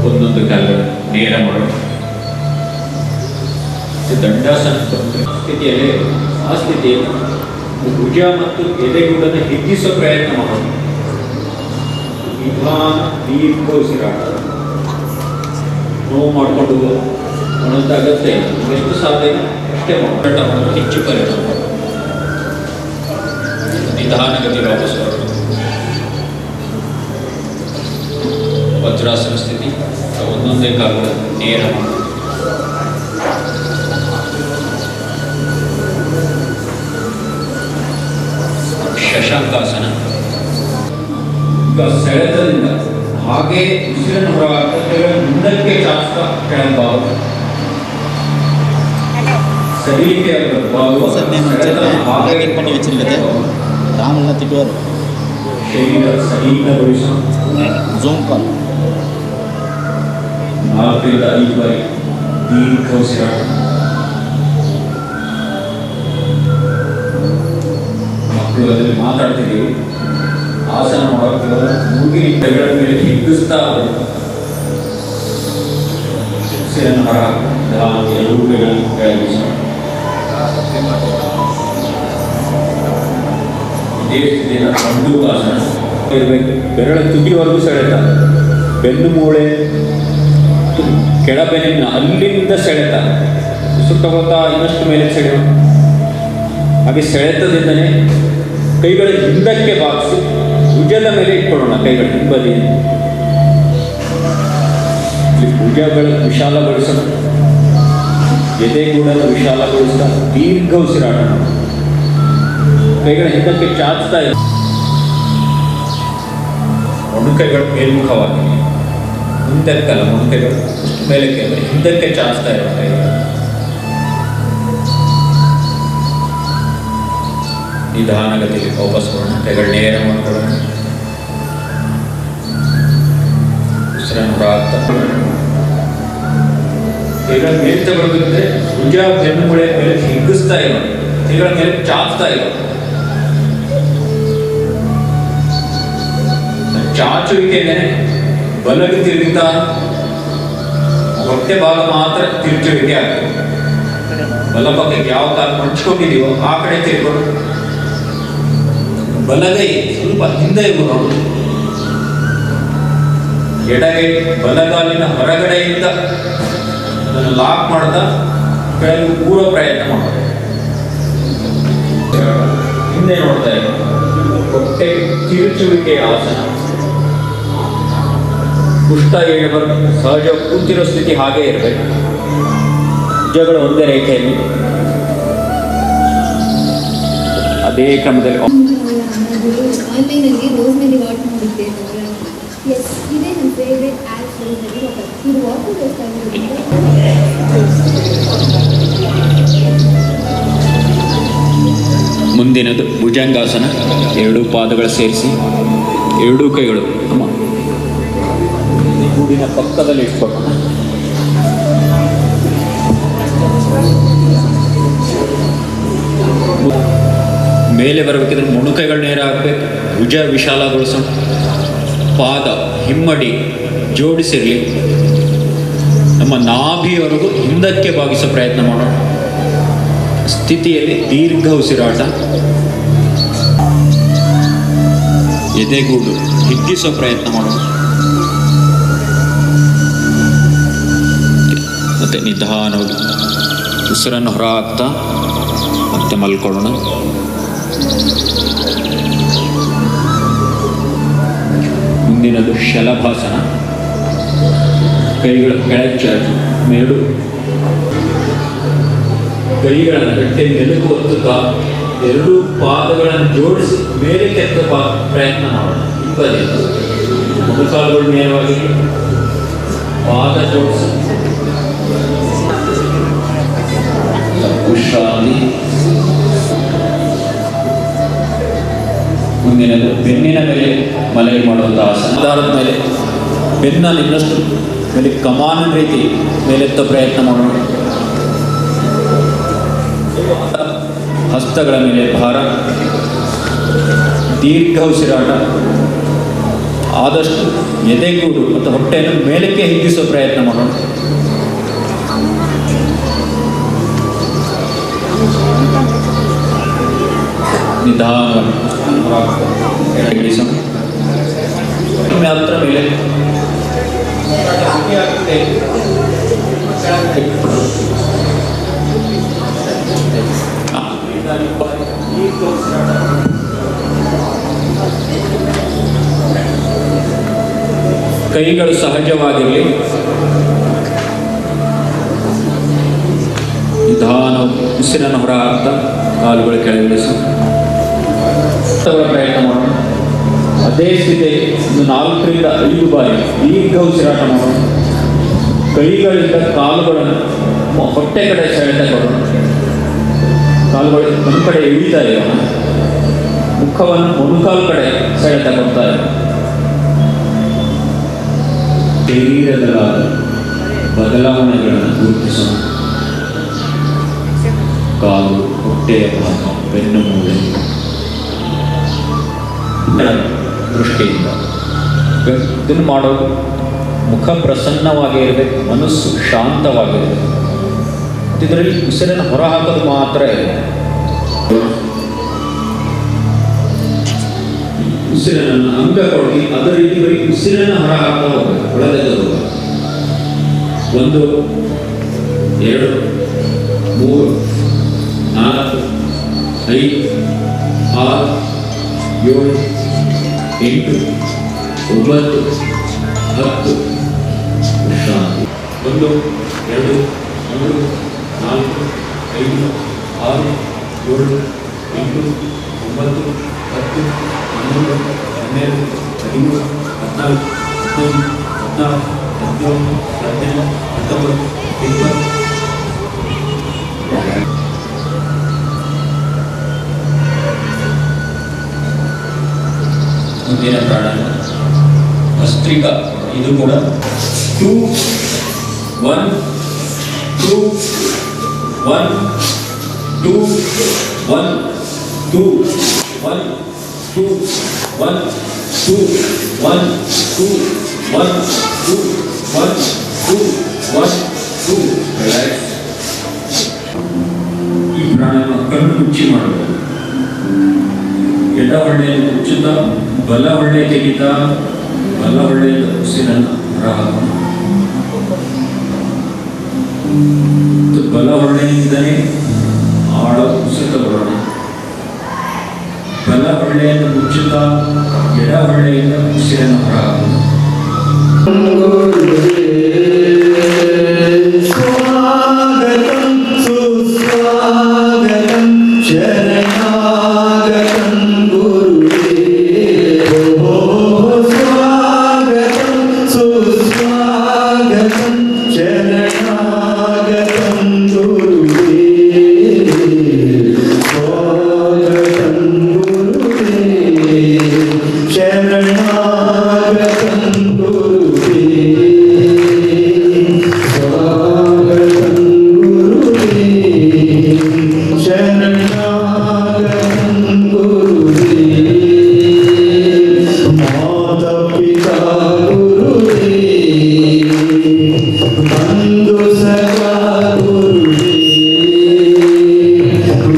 Speaker 2: ಒಂದೊಂದು ಕಾಲುಗಳು ನೇರ ಮಾಡೋಣ. ದಂಡಾಸನ ಸ್ಥಿತಿಯಲ್ಲಿ ಆ ಸ್ಥಿತಿಯಲ್ಲಿ ಭುಜ ಮತ್ತು ಎದೆಗೂಡನ್ನು ಹಿಗ್ಗಿಸೋ ಪ್ರಯತ್ನ ಮಾಡೋಣ. ನಿಧಾನ ದೀರ್ಘ ಉಸಿರಾಟ. ನೋವು ಮಾಡಿಕೊಂಡು ಅನ್ನೋಂಥ ಅಗತ್ಯ ಇಲ್ಲ. ಎಷ್ಟು ಸಾಧ್ಯ ಅಷ್ಟೇ ಹೋರಾಟ ಮಾಡೋದು ಹೆಚ್ಚು ಪರಿಣಾಮ. ನಿಧಾನಗತಿ ವಾಪಸ್ ಬರೋದು. ವಜ್ರಾಸನ ಸ್ಥಿತಿ. ಒಂದೊಂದೇ ಕಾಲುಗಳು ನೇರ ಮಾಡೋದು. ಶಶಾಂಕಾಸನ. ಈಗ ಸೆಳೆತದಿಂದ ಹಾಗೆ ಉಸಿರನ್ನು ಹೊರಹಾಕಿ ಮುಂದಕ್ಕೆ ಚಾಚ್ತಾ ಕೆಳಭಾಗ ಸಡಿಲಿಕೆ ಭಾಗುವ
Speaker 3: ರಾಮನ್ನ ತಿಟ್ಟುವರು
Speaker 2: ಶರೀರ ಸಡಿಲಗೊಳಿಸ.
Speaker 3: ಜೂಮ್ ಕಾಲ್
Speaker 2: 4 ರಿಂದ 5 ಬಾರಿ ದೀರ್ಘ ಉಸಿರಾಟ. ಮಕ್ಕಳು ಅದರಲ್ಲಿ ಮಾತಾಡ್ತಿದ್ದೀವಿ. ಆಸನ ಮಾಡೋಕ್ಕಿಲ್ಲ, ಮೂಗಿನ ಕೈಗಳ ಮೇಲೆ ಹಿಗ್ಗಿಸ್ತಾ ಉಸಿರನ್ನು ಹೊರ ಎಲ್ಲೂ ಕೈಗಳನ್ನು ಕೆಳಗಿಸ. ಇದೇ ಸ್ಥಿತಿಯಿಂದ ಕಂಡುಕಾಸನ ಇರಬೇಕು. ಬೆರಳ ತುದಿವರೆಗೂ ಸೆಳೆತ. ಬೆನ್ನು ಮೂಳೆ ಕೆಳಬೆನ್ನಿನ ಅಲ್ಲಿಂದ ಸೆಳೆತ. ಉಸಿರು ತಗೊಳ್ತಾ ಇನ್ನಷ್ಟು ಮೇಲೆ ಸೆಳೆಯೋಣ. ಹಾಗೆ ಸೆಳೆತದಿಂದನೇ ಕೈಗಳ ಹಿಂದಕ್ಕೆ ಬಾಗಿಸಿ ಭುಜದ ಮೇಲೆ ಇಟ್ಕೊಳ್ಳೋಣ. ಕೈಗಳ ಹಿಂಬದಿಯನ್ನು ಇಲ್ಲಿ ಭುಜಗಳ ವಿಶಾಲಗೊಳಿಸೋಣ. ಎದೆಗೂಡನ್ನು ವಿಶಾಲಗೊಳಿಸ್ತಾ ದೀರ್ಘ ಉಸಿರಾಟ. ಕೈಗಳ ಹಿಂದಕ್ಕೆ ಚಾಚ್ತಾ ಇದೆ. ಮೊಣಕೈಗಳು ಮೇಲ್ಮುಖವಾಗಿ ಮುಂದಕ್ಕಲ್ಲ, ಮೊಣಕೈಗಳು ಮೇಲಕ್ಕೆ ಹಿಂದಕ್ಕೆ ಚಾಚ್ತಾ ಇರೋ ಕೈಗಳು. ನಿಧಾನಗತಿಯಲ್ಲಿ ವಾಪಸ್ ಬರೋಣ. ಕೈಗಳು ನೇರ ಮಾಡ್ಕೊಳ್ಳೋಣ. ಈಗ ಮೇಲೆ ತಗೊಳ್ಬೇಕಿದ್ರೆ ಭುಜ ಬೆನ್ನುಮೂಳೆ ಮೇಲೆ ಹಿಗ್ಗಿಸ್ತಾ ಇಲ್ಲ, ಕೈಗಳ ಮೇಲೆ ಚಾಚ್ತಾ ಇಲ್ಲ. ಚಾಚುವಿಕೆನೆ ಬಲಗೆ ತಿರುಗುತ್ತಾ ಹೊಟ್ಟೆ ಭಾಗ ಮಾತ್ರ ತಿರುಚುವಿಕೆ ಆಗ್ತದೆ. ಬಲಪಕ್ಕಕ್ಕೆ ಯಾವ ಕಾಲ ಮಡ್ಚ್ಕೊಂಡಿದೀವೋ ಆ ಕಡೆ ತಿರ್ಕೊಂಡು ಬಲಗೈ ಸ್ವಲ್ಪ ಹಿಂದೆ ನೋಡು. ಎಡಗೈ ಬಲಗಾಲಿನ ಹೊರಗಡೆಯಿಂದ ಅದನ್ನು ಲಾಕ್ ಮಾಡ್ತಾ ಕೆಳಗೆ ಪೂರ ಪ್ರಯತ್ನ ಮಾಡೋದು. ಹಿಂದೆ ನೋಡ್ತಾ ಇರೋ ಹೊಟ್ಟೆ ತಿರುಚುವಿಕೆ ಆಸನ. ಕುಷ್ಟ ಏಳಬಾರ್ದು, ಸಹಜ ಕೂತಿರೋ ಸ್ಥಿತಿ ಹಾಗೇ ಇರಬೇಕು. ಭುಜಗಳು ಒಂದೇ ರೇಖೆಯಲ್ಲಿ ಅದೇ ಕ್ರಮದಲ್ಲಿ.
Speaker 4: ಆನ್ಲೈನಲ್ಲಿ ರೋಸ್ ಮೇಲೆ ವಾಟ್ ಮಾಡಿದ್ದೆ. ಎಸ್, ಇದೇ ನನ್ನ ಫೇವ್ರೇಟ್ ಆ್ಯಪ್. ಇದು ವಾಟರ್ ವೇಸ್ಟ್ ಆಗಿರೋದ್ರಿಂದ
Speaker 2: ಮುಂದಿನದು ಭುಜಂಗಾಸನ. ಎರಡೂ ಪಾದಗಳು ಸೇರಿಸಿ ಎರಡೂ ಕೈಗಳು ನಮ್ಮ ಗೂಡಿನ ಪಕ್ಕದಲ್ಲಿ ಇಟ್ಕೊಳ್ಳೋಣ. ಮೇಲೆ ಬರಬೇಕಿದ್ರೆ ಮೊಣಕೈಗಳು ನೇರ ಆಗಬೇಕು, ಭುಜ ವಿಶಾಲಗೊಳಿಸೋಣ, ಪಾದ ಹಿಮ್ಮಡಿ ಜೋಡಿಸಿರಲಿ, ನಮ್ಮ ನಾಭಿಯವರೆಗೂ ಹಿಂದಕ್ಕೆ ಬಾಗಿಸೋ ಪ್ರಯತ್ನ ಮಾಡೋಣ. ಸ್ಥಿತಿಯಲ್ಲಿ ದೀರ್ಘ ಉಸಿರಾಟ, ಎದೆಗೂಡು ಹಿಗ್ಗಿಸೋ ಪ್ರಯತ್ನ ಮಾಡೋಣ. ಮತ್ತೆ ನಿಧಾನವಾಗಿ ಉಸಿರನ್ನು ಹೊರ ಹಾಕ್ತಾ ಮತ್ತೆ ಮಲ್ಕೊಳ್ಳೋಣ. ಮುಂದಿನದು ಶಲಭಾಸನ. ಕೈಗಳು ಕೆಳಗೆ ಚಾಚಿ ಮೇಡು ಕೈಗಳನ್ನು ಗಟ್ಟೆ ನೆಲುಕು ಒತ್ತುತ್ತಾ ಎರಡೂ ಪಾದಗಳನ್ನು ಜೋಡಿಸಿ ಮೇಲೆ ಕೆತ್ತ ಪ್ರಯತ್ನ ಮಾಡೋಣ. ಇಪ್ಪತ್ತು ಮೊಣಕಾಲುಗಳು ನೇರವಾಗಿ ಪಾದ ಜೋಡಿಸಿ ವಿಶ್ರಾಂತಿ. ಮುಂದಿನದು ಬೆನ್ನಿನ ಮೇಲೆ ಮಲಗಿ ಮಾಡುವಂಥ ಆಸನ. ಆಧಾರದ ಮೇಲೆ ಬೆನ್ನಲ್ಲಿ ಇನ್ನಷ್ಟು ಮೇಲೆ ಕಮಾನ ರೀತಿ ಮೇಲೆತ್ತೋ ಪ್ರಯತ್ನ ಮಾಡೋಣ. ಹಸ್ತಗಳ ಮೇಲೆ ಭಾರ, ದೀರ್ಘ ಉಸಿರಾಟ, ಆದಷ್ಟು ಎದೆಗೂಡು ಮತ್ತು ಹೊಟ್ಟೆಯನ್ನು ಮೇಲಕ್ಕೆ ಹಿಗ್ಗಿಸೋ ಪ್ರಯತ್ನ ಮಾಡೋಣ. ನಿಧಾನವಾಗಿ ಇಳಿಸೋಣ. ಹತ್ರ ಮೇಲೆ ಕೈಗಳು ಸಹಜವಾಗಿರಲಿ. ನಿಧಾನ ಉಸಿರನ್ನು ಹೊರ ಹಾಕ್ತಾ ಕಾಲುಗಳು ಕೆಳಗಿಳಿಸಿ ಪ್ರಯತ್ನ ಮಾಡೋಣ. ಅದೇ ಸ್ಥಿತಿ ಒಂದು 4 ರಿಂದ 5 ಬಾರಿ ದೀರ್ಘ ಉಸಿರಾಟ ಮಾಡೋಣ. ಕೈಗಳಿಂದ ಕಾಲುಗಳನ್ನು ಹೊಟ್ಟೆ ಕಡೆ ಸೆಳೆತ ಕೊಡೋಣ. ಕಾಲುಗಳು ಒಂದು ಕಡೆ ಇಳಿತಾ ಇರೋಣ, ಮುಖವನ್ನು ಮೊಣಕಾಲು ಕಡೆ ಸೆಳೆತ ಕೊಡ್ತಾ ಇರೋಣ. ಶರೀರದಲ್ಲಾದ ಬದಲಾವಣೆಗಳನ್ನು ಗುರುತಿಸೋಣ. ಕಾಲು, ಹೊಟ್ಟೆಯ ಭಾಗ, ಬೆನ್ನು ಮೂಳೆ ದೃಷ್ಟಿಯಿಂದ ಇದನ್ನು ಮಾಡೋದು. ಮುಖ ಪ್ರಸನ್ನವಾಗಿ ಇರಬೇಕು, ಮನಸ್ಸು ಶಾಂತವಾಗಿರಬೇಕು. ಇದರಲ್ಲಿ ಉಸಿರನ್ನು ಹೊರ ಹಾಕೋದು ಮಾತ್ರ ಇದೆ. ಉಸಿರನ್ನು ಅಂಗ ಕೊಡಿ, ಅದರ ರೀತಿ ಬರೀ ಉಸಿರನ್ನು ಹೊರ ಹಾಕ್ತಾ ಹೋಗಬೇಕು. ಒಳಗೆದ್ದು 1 2 3 4 5 6 7 8 9 10 ವಿಶ್ರಾಂತಿ. 1 2 3 4 5 6 7 8 9 10 11 12 13 14 15 16 17 18 19 ಮುಂದಿನ ಪ್ರಾಣಾಯಾಮ ಭಸ್ತ್ರಿಕಾ ಇದು ಕೂಡ 2 1 2 1 2 1 2 1 2 1 2 1 2 1 2 1 2 1 2 ರಿಲ್ಯಾಕ್ಸ್. ಈ ಪ್ರಾಣಾಯಾಮ ಕಣ್ಣು ಮುಚ್ಚಿ ಮಾಡಬಹುದು. ಎಡ ಹೊಳ್ಳೆಯಲ್ಲಿ ಮುಚ್ಚುತ್ತಾ ಬಲ ಹೊಳ್ಳೆ ತೆಗಿತಾ ಬಲ ಹೊಳ್ಳೆಯಿಂದ ಉಸಿರನ್ನು ಹೊರಹಾಕೋಣ. ಬಲ ಹೊಳ್ಳೆಯಿಂದಲೇ ಆಳ ಉಸಿರು ತಗೊಳ್ಳೋಣ. ಬಲ ಹೊಳ್ಳೆಯನ್ನು ಮುಚ್ಚುತ್ತಾ ಎಡ ಹೊಳ್ಳೆಯಿಂದ ಉಸಿರನ್ನು ಹೊರಹಾಕೋಣ.
Speaker 5: ಸ್ವಾಗತಂ ಸುಸ್ವಾಗತಂ ಶರಣಾಗತಂ ಗುರುವೇ. ಸ್ವಾಗತಂ ಸುಸ್ವಾಗತಂ ಶರಣಾಗತಂ ಗುರುವೇ. ಸ್ವಾಗತಂ ಗುರುವೇ ಶರಣಾಗತಂ ಗುರುವೇ. ಸ್ವಾಗತಂ ಗುರುವೇ ಶರಣಾಗತಂ ಗುರುವೇ. ಮಾತಾ ಪಿತಾ ಗುರುವೇ ಬಂಧು ಸಖಾ ಗುರುವೇ.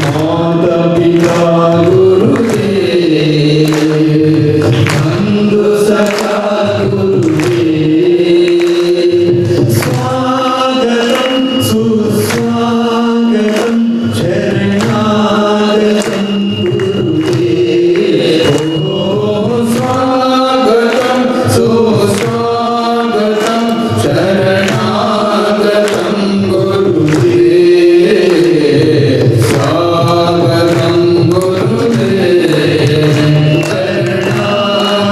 Speaker 5: ಮಾತಾ ಪಿತಾ ಗುರುವೇ ಬಂಧು ಸಖಾ ಗುರುವೇ. ಸ್ವಾಗತಂ ಸುಸ್ವಾಗತಂ ಶರಣಾಗತಂ ಗುರುವೇ. ಸ್ವಾಗತಂ ಸುಸ್ವಾಗತಂ ಶರಣಾಗತಂ ಗುರುವೇ. ಸ್ವಾಗತಂ ಗುರುವೇ ಶರಣಾಗತಂ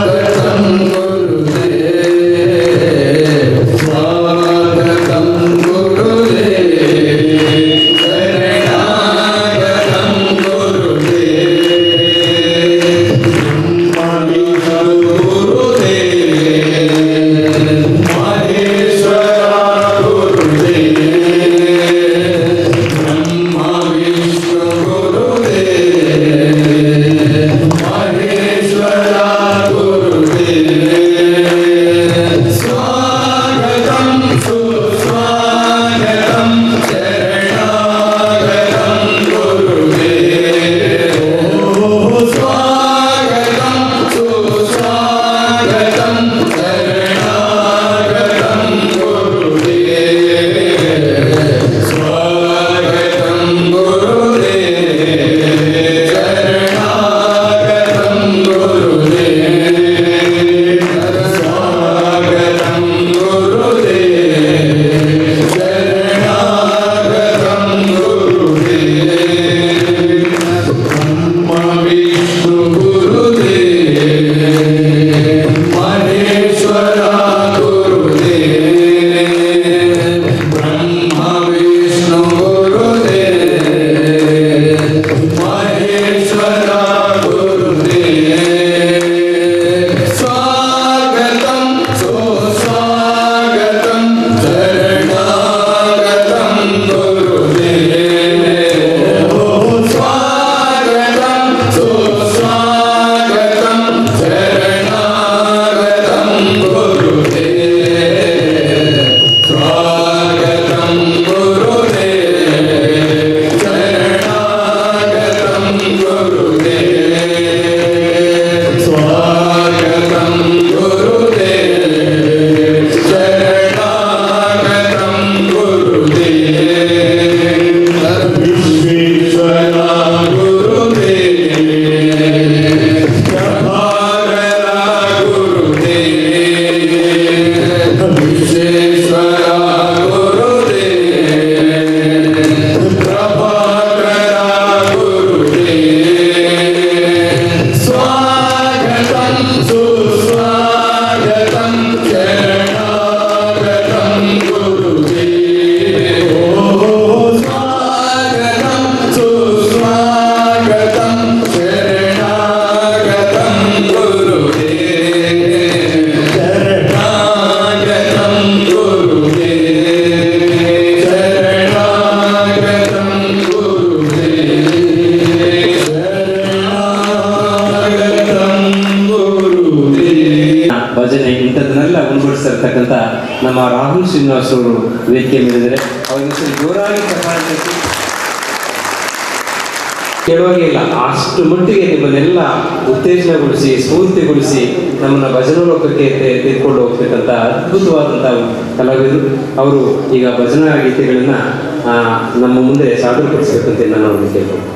Speaker 6: ಭಜನೆ ಇಂಥದ್ದನ್ನೆಲ್ಲ ಉಣಬಡಿಸಿರ್ತಕ್ಕಂಥ ನಮ್ಮ ರಾಹುಲ್ ಶ್ರೀನಿವಾಸ್ ಅವರು ವೇದಿಕೆ ಮೇಲಿದ್ದಾರೆ. ಅವರಿಗೆ ಜೋರಾಗಿ ಚಪ್ಪಾಳೆ ಕೇಳುವಾಗೆ ಇಲ್ಲ, ಅಷ್ಟು ಮಟ್ಟಿಗೆ ನಿಮ್ಮನ್ನೆಲ್ಲ ಉತ್ತೇಜನಗೊಳಿಸಿ ಸ್ಫೂರ್ತಿಗೊಳಿಸಿ ನಮ್ಮನ್ನು ಭಜನಾ ಲೋಕಕ್ಕೆ ತೆಗೆದುಕೊಂಡು ಹೋಗ್ತಕ್ಕಂಥ ಅದ್ಭುತವಾದಂಥ ಕಲಾವಿದರು ಅವರು. ಈಗ ಭಜನಾ ಗೀತೆಗಳನ್ನ ನಮ್ಮ ಮುಂದೆ ಸಾದರಪಡಿಸಬೇಕಂತ ನಾನು ಅವ್ರನ್ನ ಕೇಳ್ಬೋದು.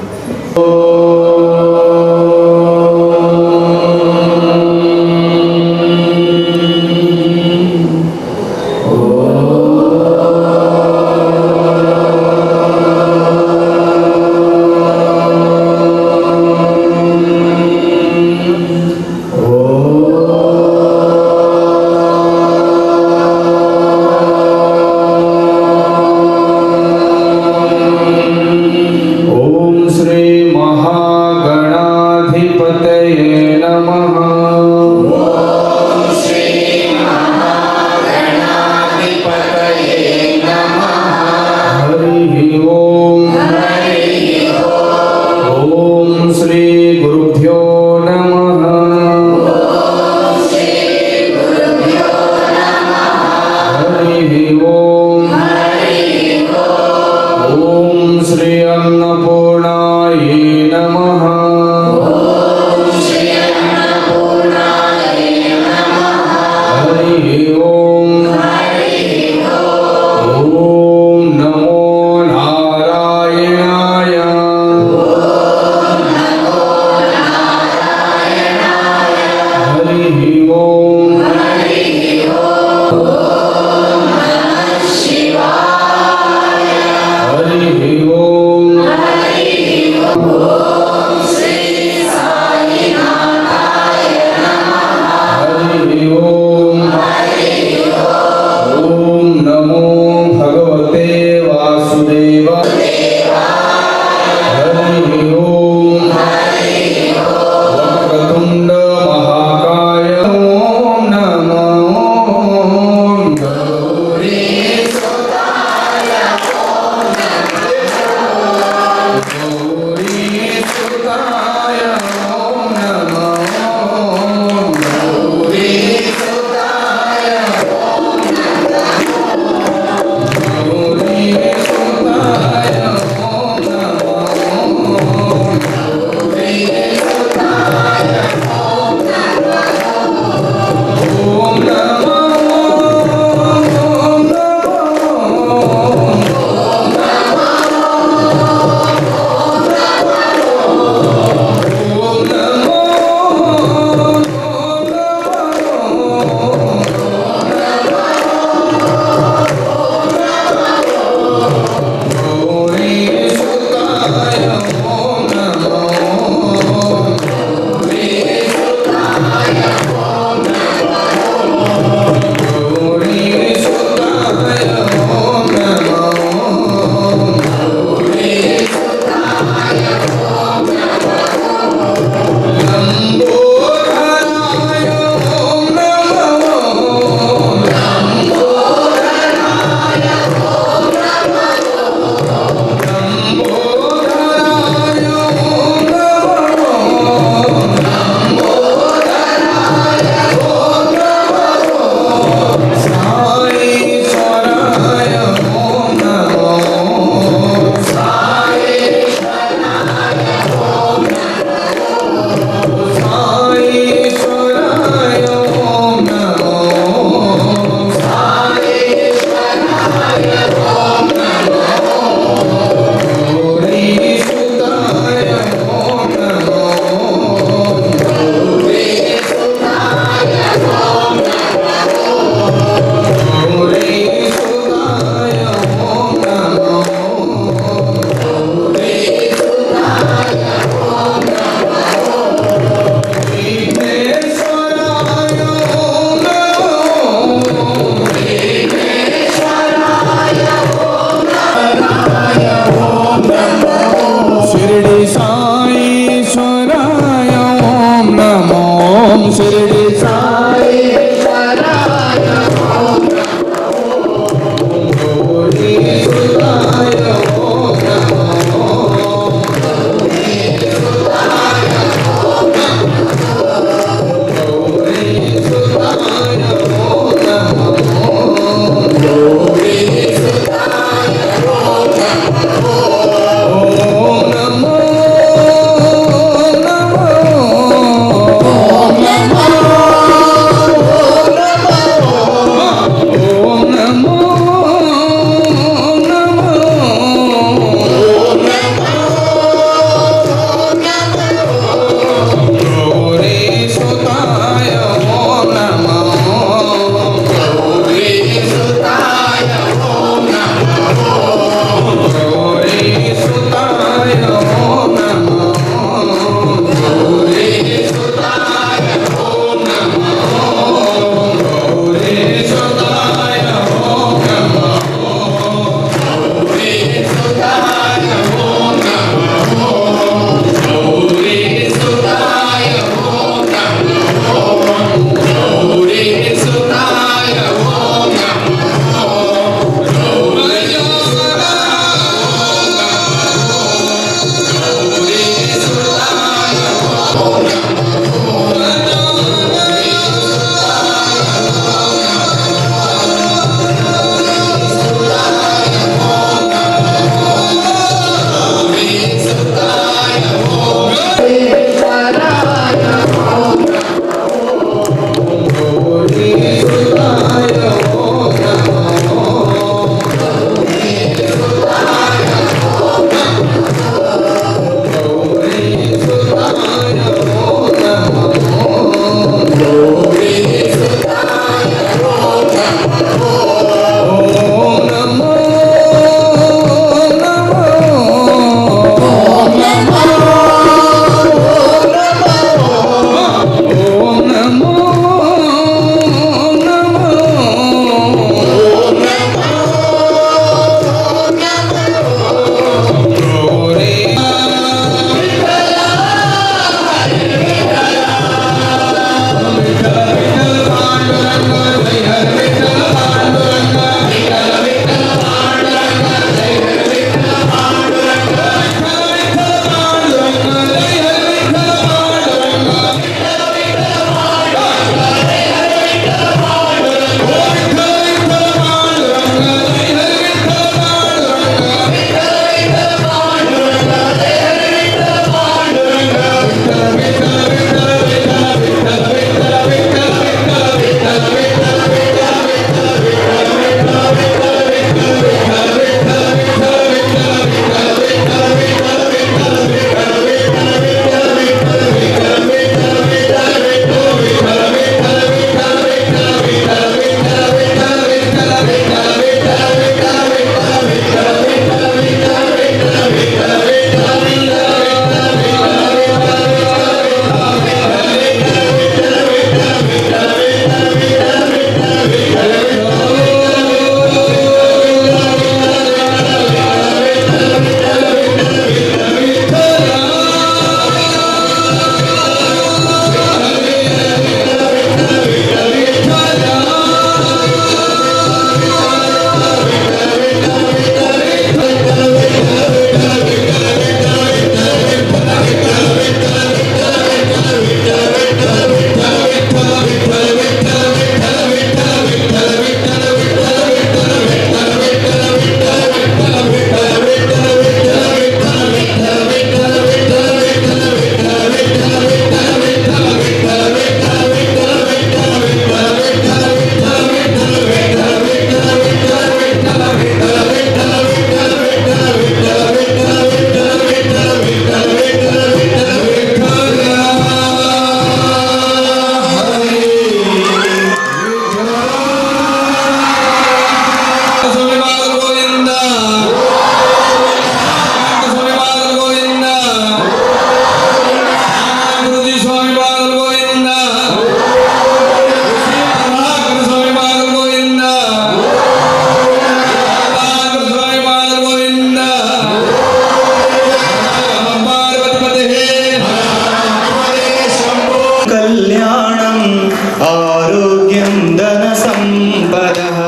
Speaker 7: आरोग्यं धनसम्पदः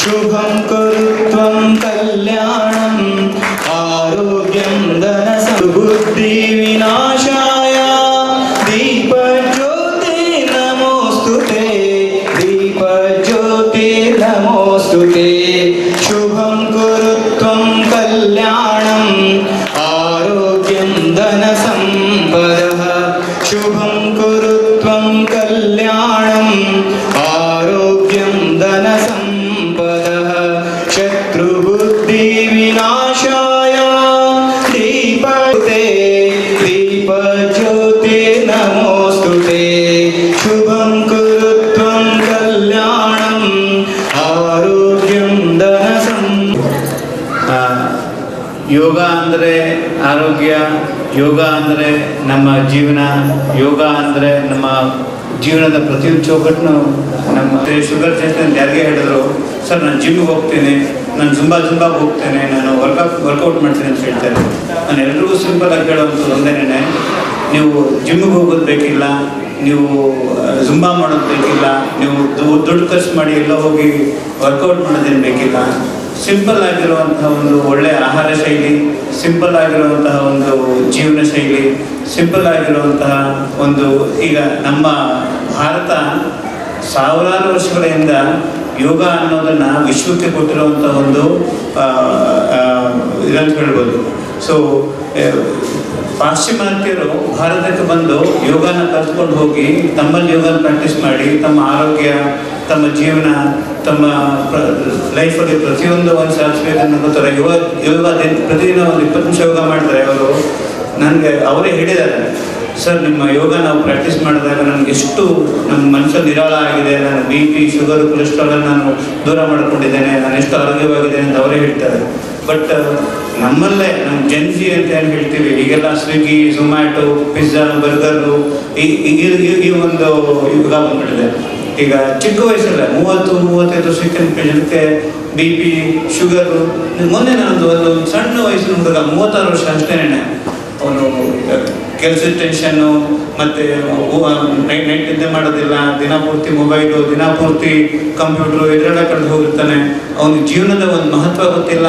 Speaker 7: शुभं कुरु त्वं कल्याणम् आरोग्यं बुद्धिविनाशाय दीपज्योति नमोस्तुते दीपज्योति नमोस्तुते शुभं कुरु त्वं कल्याणम् आरोग्यं धनसम्पदः शुभं कुरु त्वं कल्याणम् आरोग्यं धनसम्पदः शत्रुबुद्धिविनाशाय दीपज्योते दीपज्योति नमोस्तुते शुभं कुरु त्वं कल्याणम् आरोग्यं
Speaker 8: ಯೋಗ ಅಂದರೆ ಆರೋಗ್ಯ, ಯೋಗ ಅಂದರೆ ನಮ್ಮ ಜೀವನ, ಯೋಗ ಅಂದರೆ ನಮ್ಮ ಜೀವನದ ಪ್ರತಿಯೊಂದು ಚೌಕಟ್ಟನ್ನು ನಮ್ಮ ಶುಗರ್ ಟೆಸ್ಟ್ ಅಂತ ಯಾರಿಗೆ ಹೇಳಿದ್ರು, ಸರ್ ನಾನು ಜಿಮ್ಗೆ ಹೋಗ್ತೇನೆ, ನಾನು ಜುಂಬಾಗೆ ಹೋಗ್ತೇನೆ, ನಾನು ವರ್ಕೌಟ್ ಮಾಡ್ತೀನಿ ಅಂತ ಹೇಳ್ತಾರೆ. ನಾನು ಎಲ್ರಿಗೂ ಸಿಂಪಲ್ ಆಗಿ ಹೇಳೋವಂಥದ್ದು ಒಂದೇನೆ, ನೀವು ಜಿಮ್ಗೆ ಹೋಗೋದು ಬೇಕಿಲ್ಲ, ನೀವು ಜುಂಬಾ ಮಾಡೋದು ಬೇಕಿಲ್ಲ, ನೀವು ದುಡ್ಡು ಖರ್ಚು ಮಾಡಿ ಎಲ್ಲ ಹೋಗಿ ವರ್ಕೌಟ್ ಮಾಡೋದೇನು ಬೇಕಿಲ್ಲ. ಸಿಂಪಲ್ ಆಗಿರುವಂತಹ ಒಂದು ಒಳ್ಳೆಯ ಆಹಾರ ಶೈಲಿ, ಸಿಂಪಲ್ ಆಗಿರುವಂತಹ ಒಂದು ಜೀವನ ಶೈಲಿ, ಸಿಂಪಲ್ ಆಗಿರುವಂತಹ ಒಂದು, ಈಗ ನಮ್ಮ ಭಾರತ ಸಾವಿರಾರು ವರ್ಷಗಳಿಂದ ಯೋಗ ಅನ್ನೋದನ್ನು ವಿಶ್ವಕ್ಕೆ ಕೊಟ್ಟಿರುವಂಥ ಒಂದು ಇದಂತ ಹೇಳ್ಬೋದು. ಸೊ ಪಾಶ್ಚಿಮಾತ್ಯರು ಭಾರತಕ್ಕೆ ಬಂದು ಯೋಗನ ಕಲ್ತ್ಕೊಂಡು ಹೋಗಿ ತಮ್ಮಲ್ಲಿ ಯೋಗನ ಪ್ರಾಕ್ಟೀಸ್ ಮಾಡಿ ತಮ್ಮ ಆರೋಗ್ಯ, ತಮ್ಮ ಜೀವನ, ತಮ್ಮ ಲೈಫಲ್ಲಿ ಪ್ರತಿಯೊಂದು ಒಂದು ಸಾಧಿಸಬೇಕನ್ನು ಗೊತ್ತಾರೆ. ಯೋಗ ಪ್ರತಿದಿನ ಒಂದು 20 ನಿಮಿಷ ಯೋಗ ಮಾಡ್ತಾರೆ ಅವರು. ನನಗೆ ಅವರೇ ಹೇಳಿದ್ದಾರೆ, ಸರ್ ನಿಮ್ಮ ಯೋಗ ನಾವು ಪ್ರಾಕ್ಟೀಸ್ ಮಾಡಿದಾಗ ನನಗೆ ಎಷ್ಟು ನಮ್ಮ ಮನಸ್ಸಲ್ಲಿ ನಿರಾಳ ಆಗಿದೆ, ನಾನು BP, ಶುಗರ್, ಕೊಲೆಸ್ಟ್ರಾಲ್ ನಾನು ದೂರ ಮಾಡ್ಕೊಂಡಿದ್ದೇನೆ, ನಾನು ಎಷ್ಟು ಆರೋಗ್ಯವಾಗಿದ್ದೇನೆ ಅಂತ ಅವರೇ ಹೇಳ್ತಾರೆ. ಬಟ್ ನಮ್ಮಲ್ಲೇ ನಮ್ಮ ಜೆನ್ಸಿ ಅಂತ ಏನು ಹೇಳ್ತೀವಿ, ಈಗೆಲ್ಲ ಸ್ವಿಗ್ಗಿ, ಝೊಮ್ಯಾಟೊ, ಪಿಜ್ಜಾ, ಬರ್ಗರು ಈ ಒಂದು ಯೋಗ ಬಂದ್ಬಿಟ್ಟಿದೆ. ಈಗ ಚಿಕ್ಕ ವಯಸ್ಸಲ್ಲ 30-35 ವರ್ಷಕ್ಕೆ ಜನಕ್ಕೆ BP, ಶುಗರು. ಮೊನ್ನೆ ನಾನೊಂದು ಸಣ್ಣ ವಯಸ್ಸಿನ ಹುಡುಗ 36 ವರ್ಷ ಅಷ್ಟೇನೆ, ಅವನು ಕೆಲಸದ ಟೆನ್ಷನ್ನು ಮತ್ತು ನೈಟ್ ನಿದ್ದೆ ಮಾಡೋದಿಲ್ಲ, ದಿನಪೂರ್ತಿ ಮೊಬೈಲು, ದಿನಪೂರ್ತಿ ಕಂಪ್ಯೂಟ್ರು ಇದರೆಲ್ಲ ಕಳೆದು ಹೋಗಿರ್ತಾನೆ. ಅವನಿಗೆ ಜೀವನದ ಒಂದು ಮಹತ್ವ ಗೊತ್ತಿಲ್ಲ.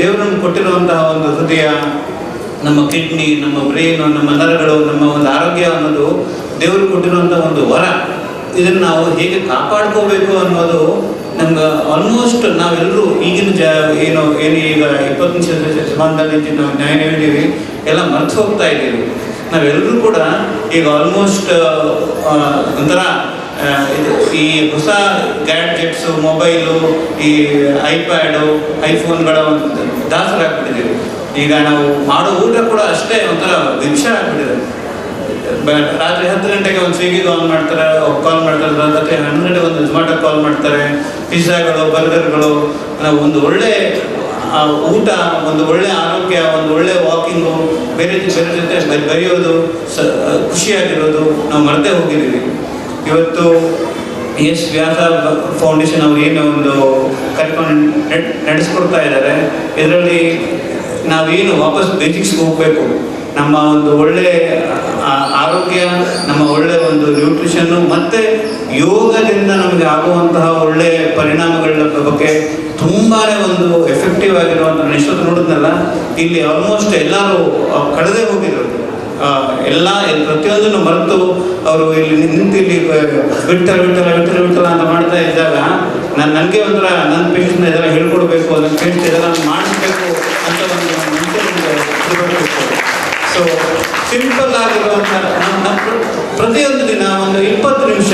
Speaker 8: ದೇವರನ್ನು ಕೊಟ್ಟಿರುವಂತಹ ಒಂದು ಹೃದಯ, ನಮ್ಮ ಕಿಡ್ನಿ, ನಮ್ಮ ಬ್ರೈನು, ನಮ್ಮ ನರಗಳು, ನಮ್ಮ ಒಂದು ಆರೋಗ್ಯ ಅನ್ನೋದು ದೇವರು ಕೊಟ್ಟಿರುವಂಥ ಒಂದು ವರ. ಇದನ್ನು ನಾವು ಹೇಗೆ ಕಾಪಾಡ್ಕೋಬೇಕು ಅನ್ನೋದು ನಮ್ಗೆ ಆಲ್ಮೋಸ್ಟ್ ನಾವೆಲ್ಲರೂ ಈಗಿನ ಏನು ಈಗ 20ನೇ ಶತಮಾನದಲ್ಲಿ ನಾವು ನ್ಯಾಯ ಹೇಳಿದ್ದೀವಿ, ಎಲ್ಲ ಮರೆತು ಹೋಗ್ತಾ ಇದ್ದೀವಿ. ನಾವೆಲ್ಲರೂ ಕೂಡ ಈಗ ಆಲ್ಮೋಸ್ಟ್ ಒಂಥರ ಈ ಹೊಸ ಗ್ಯಾಡ್ಜೆಟ್ಸು, ಮೊಬೈಲು, ಈ ಐಪ್ಯಾಡು, ಐಫೋನ್ಗಳ ಒಂದು ದಾಸರಾಗ್ಬಿಟ್ಟಿದ್ದೀವಿ. ಈಗ ನಾವು ಮಾಡೋ ಊಟ ಕೂಡ ಅಷ್ಟೇ ಒಂಥರ ವಿಷ ಆಗ್ಬಿಟ್ಟಿದೆ. ರಾತ್ರಿ 10 ಗಂಟೆಗೆ ಒಂದು ಸ್ವಿಗ್ಗಿಗೆ ಕಾಲ್ ಮಾಡ್ತಾರೆ, ರಾತ್ರಿ 11 ಗಂಟೆಗೆ ಒಂದು ಝೊಮ್ಯಾಟೊ ಕಾಲ್ ಮಾಡ್ತಾರೆ. ಪಿಜ್ಜಾಗಳು, ಬರ್ಗರ್ಗಳು. ನಾವು ಒಂದು ಒಳ್ಳೆ ಊಟ, ಒಂದು ಒಳ್ಳೆ ಆರೋಗ್ಯ, ಒಂದು ಒಳ್ಳೆ ವಾಕಿಂಗು, ಬೇರೆ ಜೊತೆ ಬರೆಯೋದು, ಖುಷಿಯಾಗಿರೋದು ನಾವು ಮರೆತೇ ಹೋಗಿದ್ದೀವಿ. ಇವತ್ತು ಎಸ್ ವ್ಯಾಸ ಫೌಂಡೇಶನ್ ಅವರು ಏನು ಒಂದು ಕಾರ್ಯಕ್ರಮ ನಡೆಸ್ಕೊಡ್ತಾ ಇದ್ದಾರೆ, ಇದರಲ್ಲಿ ನಾವೇನು ವಾಪಸ್ ಬೇಸಿಕ್ಸ್ಗೆ ಹೋಗಬೇಕು. ನಮ್ಮ ಒಂದು ಒಳ್ಳೆ ಆರೋಗ್ಯ, ನಮ್ಮ ಒಳ್ಳೆ ಒಂದು ನ್ಯೂಟ್ರಿಷನ್ನು ಮತ್ತು ಯೋಗದಿಂದ ನಮಗೆ ಆಗುವಂತಹ ಒಳ್ಳೆ ಪರಿಣಾಮಗಳ ಬಗ್ಗೆ ತುಂಬಾ ಒಂದು ಎಫೆಕ್ಟಿವ್ ಆಗಿರುವಂಥ, ನಾನು ಎಷ್ಟೊತ್ತು ನೋಡಿದ್ನಲ್ಲ, ಇಲ್ಲಿ ಆಲ್ಮೋಸ್ಟ್ ಎಲ್ಲರೂ ಕಳೆದೇ ಹೋಗಿದ್ರು. ಎಲ್ಲ ಪ್ರತಿಯೊಂದನ್ನು ಮರೆತು ಅವರು ಇಲ್ಲಿ ನಿಂತು ಇಲ್ಲಿ ವಿಠಲ ಅಂತ ಮಾಡ್ತಾ ಇದ್ದಾಗ ನನಗೆ ಒಂಥರ ನನ್ನ ಪೇಷಂಟ್ನ ಇದೆಲ್ಲ ಹೇಳ್ಕೊಡ್ಬೇಕು, ನನ್ನ ಪೇಷಂಟ್ ಇದೆಲ್ಲ ಮಾಡಿಸ್ಬೇಕು ಅಂತ ಒಂದು ತಿಳ್ಕೊಳ್ಬೇಕು. ಸೊ ಸಿಂಪಲ್ ಆಗಿರುವಂಥ ಪ್ರತಿಯೊಂದು ದಿನ ಒಂದು 20 ನಿಮಿಷ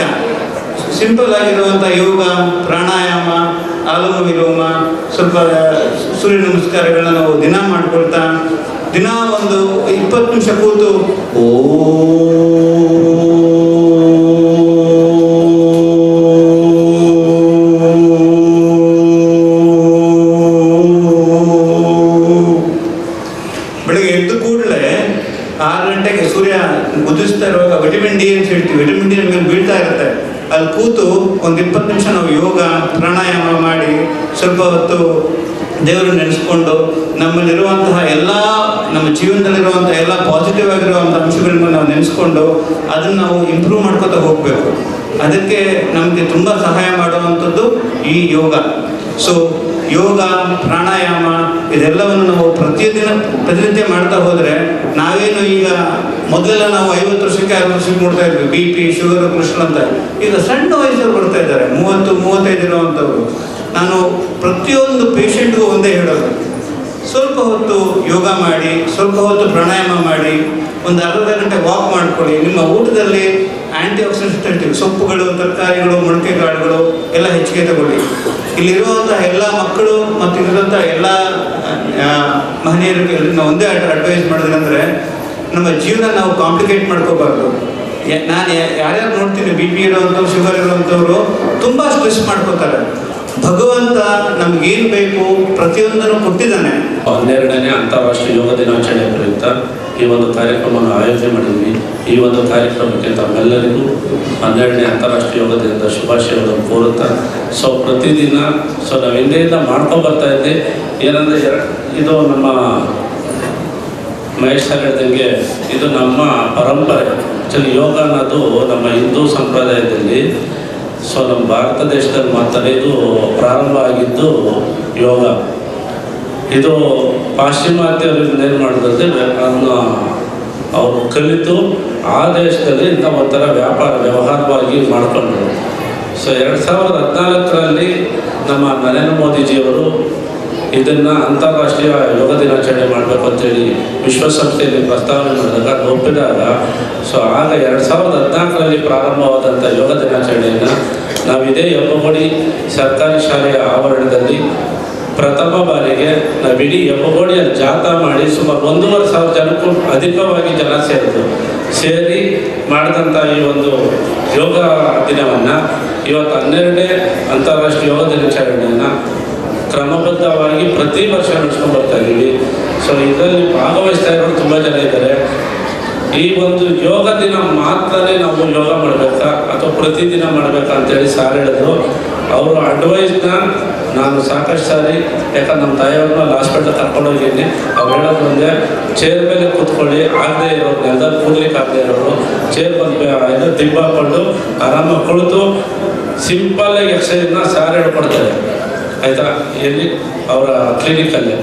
Speaker 8: ಸಿಂಪಲ್ ಆಗಿರುವಂಥ ಯೋಗ, ಪ್ರಾಣಾಯಾಮ, ಅನುಲೋಮ ವಿಲೋಮ, ಸ್ವಲ್ಪ ಸೂರ್ಯ ನಮಸ್ಕಾರಗಳನ್ನ ನಾವು ದಿನ ಮಾಡ್ಕೊಳ್ತಾ ದಿನ ಒಂದು 20 ನಿಮಿಷ ಕೂತು ಬೆಳಗ್ಗೆ ಎದ್ದು ಕೂಡಲೇ 6 ಗಂಟೆಗೆ ಸೂರ್ಯ ಉದಿಸ್ತಾ ಇರುವಾಗ ವಿಟಮಿನ್ ಡಿ ಅಂತ ಹೇಳ್ತೀವಿ, ವಿಟಮಿನ್ ಡಿ ನಮಗೆ ಬೀಳ್ತಾ ಇರುತ್ತೆ. ಅಲ್ಲಿ ಕೂತು ಒಂದು 20 ನಿಮಿಷ ನಾವು ಯೋಗ ಪ್ರಾಣಾಯಾಮ ಮಾಡಿ ಸ್ವಲ್ಪ ಹೊತ್ತು ದೇವರು ನೆನೆಸ್ಕೊಂಡು ನಮ್ಮಲ್ಲಿರುವಂತಹ ಎಲ್ಲ ನಮ್ಮ ಜೀವನದಲ್ಲಿರುವಂಥ ಎಲ್ಲ ಪಾಸಿಟಿವ್ ಆಗಿರುವಂಥ ಅಂಶಗಳನ್ನ ನಾವು ನೆನೆಸ್ಕೊಂಡು ಅದನ್ನು ನಾವು ಇಂಪ್ರೂವ್ ಮಾಡ್ಕೊತಾ ಹೋಗಬೇಕು. ಅದಕ್ಕೆ ನಮಗೆ ತುಂಬ ಸಹಾಯ ಮಾಡುವಂಥದ್ದು ಈ ಯೋಗ. ಸೊ ಯೋಗ, ಪ್ರಾಣಾಯಾಮ ಇದೆಲ್ಲವನ್ನು ನಾವು ಪ್ರತಿನಿತ್ಯ ಮಾಡ್ತಾ ಹೋದರೆ ನಾವೇನು ಈಗ ಮೊದಲೆಲ್ಲ ನಾವು 50 ವರ್ಷಕ್ಕೆ 60 ವರ್ಷಕ್ಕೆ ನೋಡ್ತಾ ಇದ್ವಿ BP, ಶುಗರ್, ಕೊಲೆಸ್ಟ್ರಾಲ್ ಅಂತ. ಈಗ ಸಣ್ಣ ವಯಸ್ಸಲ್ಲಿ ಬರ್ತಾ ಇದ್ದಾರೆ, 30-35 ಇರುವಂಥವ್ರು. ನಾನು ಪ್ರತಿಯೊಂದು ಪೇಷಂಟ್ಗೂ ಒಂದೇ ಹೇಳೋದು, ಸ್ವಲ್ಪ ಹೊತ್ತು ಯೋಗ ಮಾಡಿ, ಸ್ವಲ್ಪ ಹೊತ್ತು ಪ್ರಾಣಾಯಾಮ ಮಾಡಿ, ಒಂದು ಅರ್ಧ ಗಂಟೆ ವಾಕ್ ಮಾಡ್ಕೊಳ್ಳಿ. ನಿಮ್ಮ ಊಟದಲ್ಲಿ ಆ್ಯಂಟಿ ಆಕ್ಸಿಡೆಂಟ್ ಸೊಪ್ಪುಗಳು, ತರಕಾರಿಗಳು, ಮೊಳಕೆ ಕಾಳುಗಳು ಎಲ್ಲ ಹೆಚ್ಚಿಗೆ ತಗೊಳ್ಳಿ. ಇಲ್ಲಿರುವಂತಹ ಎಲ್ಲ ಮಕ್ಕಳು ಮತ್ತು ಇಲ್ಲಿರುವಂಥ ಎಲ್ಲ ಮಹನೀಯರಿಗೆ ನಾವು ಒಂದೇ ಅಡ್ವೈಸ್ ಮಾಡೋದಂದರೆ, ನಮ್ಮ ಜೀವನ ನಾವು ಕಾಂಪ್ಲಿಕೇಟ್ ಮಾಡ್ಕೋಬಾರ್ದು. ನಾನು ಯಾರ್ಯಾರು ನೋಡ್ತೀನಿ BP ಇರೋವಂಥವ್ರು, ಶುಗರ್ ಇರೋವಂಥವ್ರು ತುಂಬ ಸ್ಟ್ರೆಸ್ ಮಾಡ್ಕೋತಾರೆ. ಭಗವಂತ ನಮಗೇನು ಬೇಕು ಪ್ರತಿಯೊಂದನ್ನು ಕೊಟ್ಟಿದ್ದಾನೆ.
Speaker 9: 12ನೇ ಅಂತಾರಾಷ್ಟ್ರೀಯ ಯೋಗ ದಿನಾಚರಣೆ ಪ್ರಯುಕ್ತ ಈ ಒಂದು ಕಾರ್ಯಕ್ರಮವನ್ನು ಆಯೋಜನೆ ಮಾಡಿದ್ವಿ. ಈ ಒಂದು ಕಾರ್ಯಕ್ರಮಕ್ಕೆ ತಮ್ಮೆಲ್ಲರಿಗೂ 12ನೇ ಅಂತಾರಾಷ್ಟ್ರೀಯ ಯೋಗ ದಿನದ ಶುಭಾಶಯಗಳನ್ನು ಕೋರುತ್ತಾ, ಪ್ರತಿದಿನ ನಾವು ಹಿಂದೆಯಿಂದ ಮಾಡ್ಕೊಂಡು ಬರ್ತಾ ಇದ್ದೆ. ಏನಂದರೆ ಇದು ನಮ್ಮ ಮಹೇಶ್ ಸರ್ ಹೇಳ್ದಂಗೆ ಇದು ನಮ್ಮ ಪರಂಪರೆ. ಆ್ಯಕ್ಚುಲಿ ಯೋಗ ಅನ್ನೋದು ನಮ್ಮ ಹಿಂದೂ ಸಂಪ್ರದಾಯದಲ್ಲಿ ನಮ್ಮ ಭಾರತ ದೇಶದಲ್ಲಿ ಮಾತ್ರ ಇದು ಪ್ರಾರಂಭ ಆಗಿದ್ದು ಯೋಗ. ಇದು ಪಾಶ್ಚಿಮಾತ್ಯರಿಂದ ಏನು ಮಾಡಿದ್ರೆ ಅದನ್ನು ಅವರು ಕಲಿತು ಆ ದೇಶದಲ್ಲಿ ಇಂಥ ಒಂಥರ ವ್ಯವಹಾರವಾಗಿ ಮಾಡಿಕೊಂಡ್ರು. 2014ರಲ್ಲಿ ನಮ್ಮ ನರೇಂದ್ರ ಮೋದಿಜಿಯವರು ಇದನ್ನು ಅಂತಾರಾಷ್ಟ್ರೀಯ ಯೋಗ ದಿನಾಚರಣೆ ಮಾಡಬೇಕು ಅಂತೇಳಿ ವಿಶ್ವಸಂಸ್ಥೆಯಲ್ಲಿ ಪ್ರಸ್ತಾವನೆ ಮಾಡಿದಾಗ ಒಪ್ಪಿದಾಗ ಆಗ 2014ರಲ್ಲಿ ಪ್ರಾರಂಭವಾದಂಥ ಯೋಗ ದಿನಾಚರಣೆಯನ್ನು ನಾವು ಇದೇ ಹೆಬ್ಬಗೋಡಿ ಸರ್ಕಾರಿ ಶಾಲೆಯ ಆವರಣದಲ್ಲಿ ಪ್ರಥಮ ಬಾರಿಗೆ ನಾವು ಇಡೀ ಹೆಬ್ಬಗೋಡಿಯಲ್ಲಿ ಜಾಥಾ ಮಾಡಿ ಸುಮಾರು 1,500 ಜನಕ್ಕೂ ಅಧಿಕವಾಗಿ ಜನ ಸೇರಿ ಮಾಡಿದಂಥ ಈ ಒಂದು ಯೋಗ ದಿನವನ್ನು ಇವತ್ತು 12ನೇ ಅಂತಾರಾಷ್ಟ್ರೀಯ ಯೋಗ ದಿನಾಚರಣೆಯನ್ನು ಕ್ರಮಬದ್ಧವಾಗಿ ಪ್ರತಿ ವರ್ಷ ನಡೆಸ್ಕೊಂಡು ಬರ್ತಾ ಇದ್ದೀವಿ. ಇದರಲ್ಲಿ ಭಾಗವಹಿಸ್ತಾ ಇರೋರು ತುಂಬ ಜನ ಇದ್ದಾರೆ. ಈ ಒಂದು ಯೋಗ ದಿನ ಮಾತ್ರನೇ ನಾವು ಯೋಗ ಮಾಡಬೇಕಾ ಅಥವಾ ಪ್ರತಿದಿನ ಮಾಡಬೇಕಾ ಅಂತೇಳಿ ಸಾರ್ ಹೇಳಿದ್ರು. ಅವರು ಅಡ್ವೈಸ್ನ ನಾನು ಸಾಕಷ್ಟು ಸಾರಿ, ಯಾಕಂದ್ರೆ ನಮ್ಮ ತಾಯಿಯವ್ರನ್ನ ಹಾಸ್ಪಿಟ್ಲ್ ಕರ್ಕೊಂಡೋಗಿದ್ದೀನಿ, ಅವ್ರು ಹೇಳೋದು ಒಂದೇ, ಚೇರ್ ಮೇಲೆ ಕೂತ್ಕೊಳ್ಳಿ, ಆಗದೆ ಇರೋರು ನೆಲದಲ್ಲಿ ಕೂದಲಿಕ್ಕೆ ಆಗದೆ ಇರೋರು ಚೇರ್ ಬಂದು ದಿಬ್ಬ ಹಾಕ್ಕೊಂಡು ಆರಾಮಾಗಿ ಕುಳಿತು ಸಿಂಪಲ್ಲಾಗಿ ಎಕ್ಸಸೈಸ್ನ ಸಾರ್ ಹೇಳ್ಕೊಡ್ತಾರೆ, ಆಯಿತಾ, ಎಲ್ಲಿ ಅವರ ಕ್ಲಿನಿಕಲ್ಲೇ.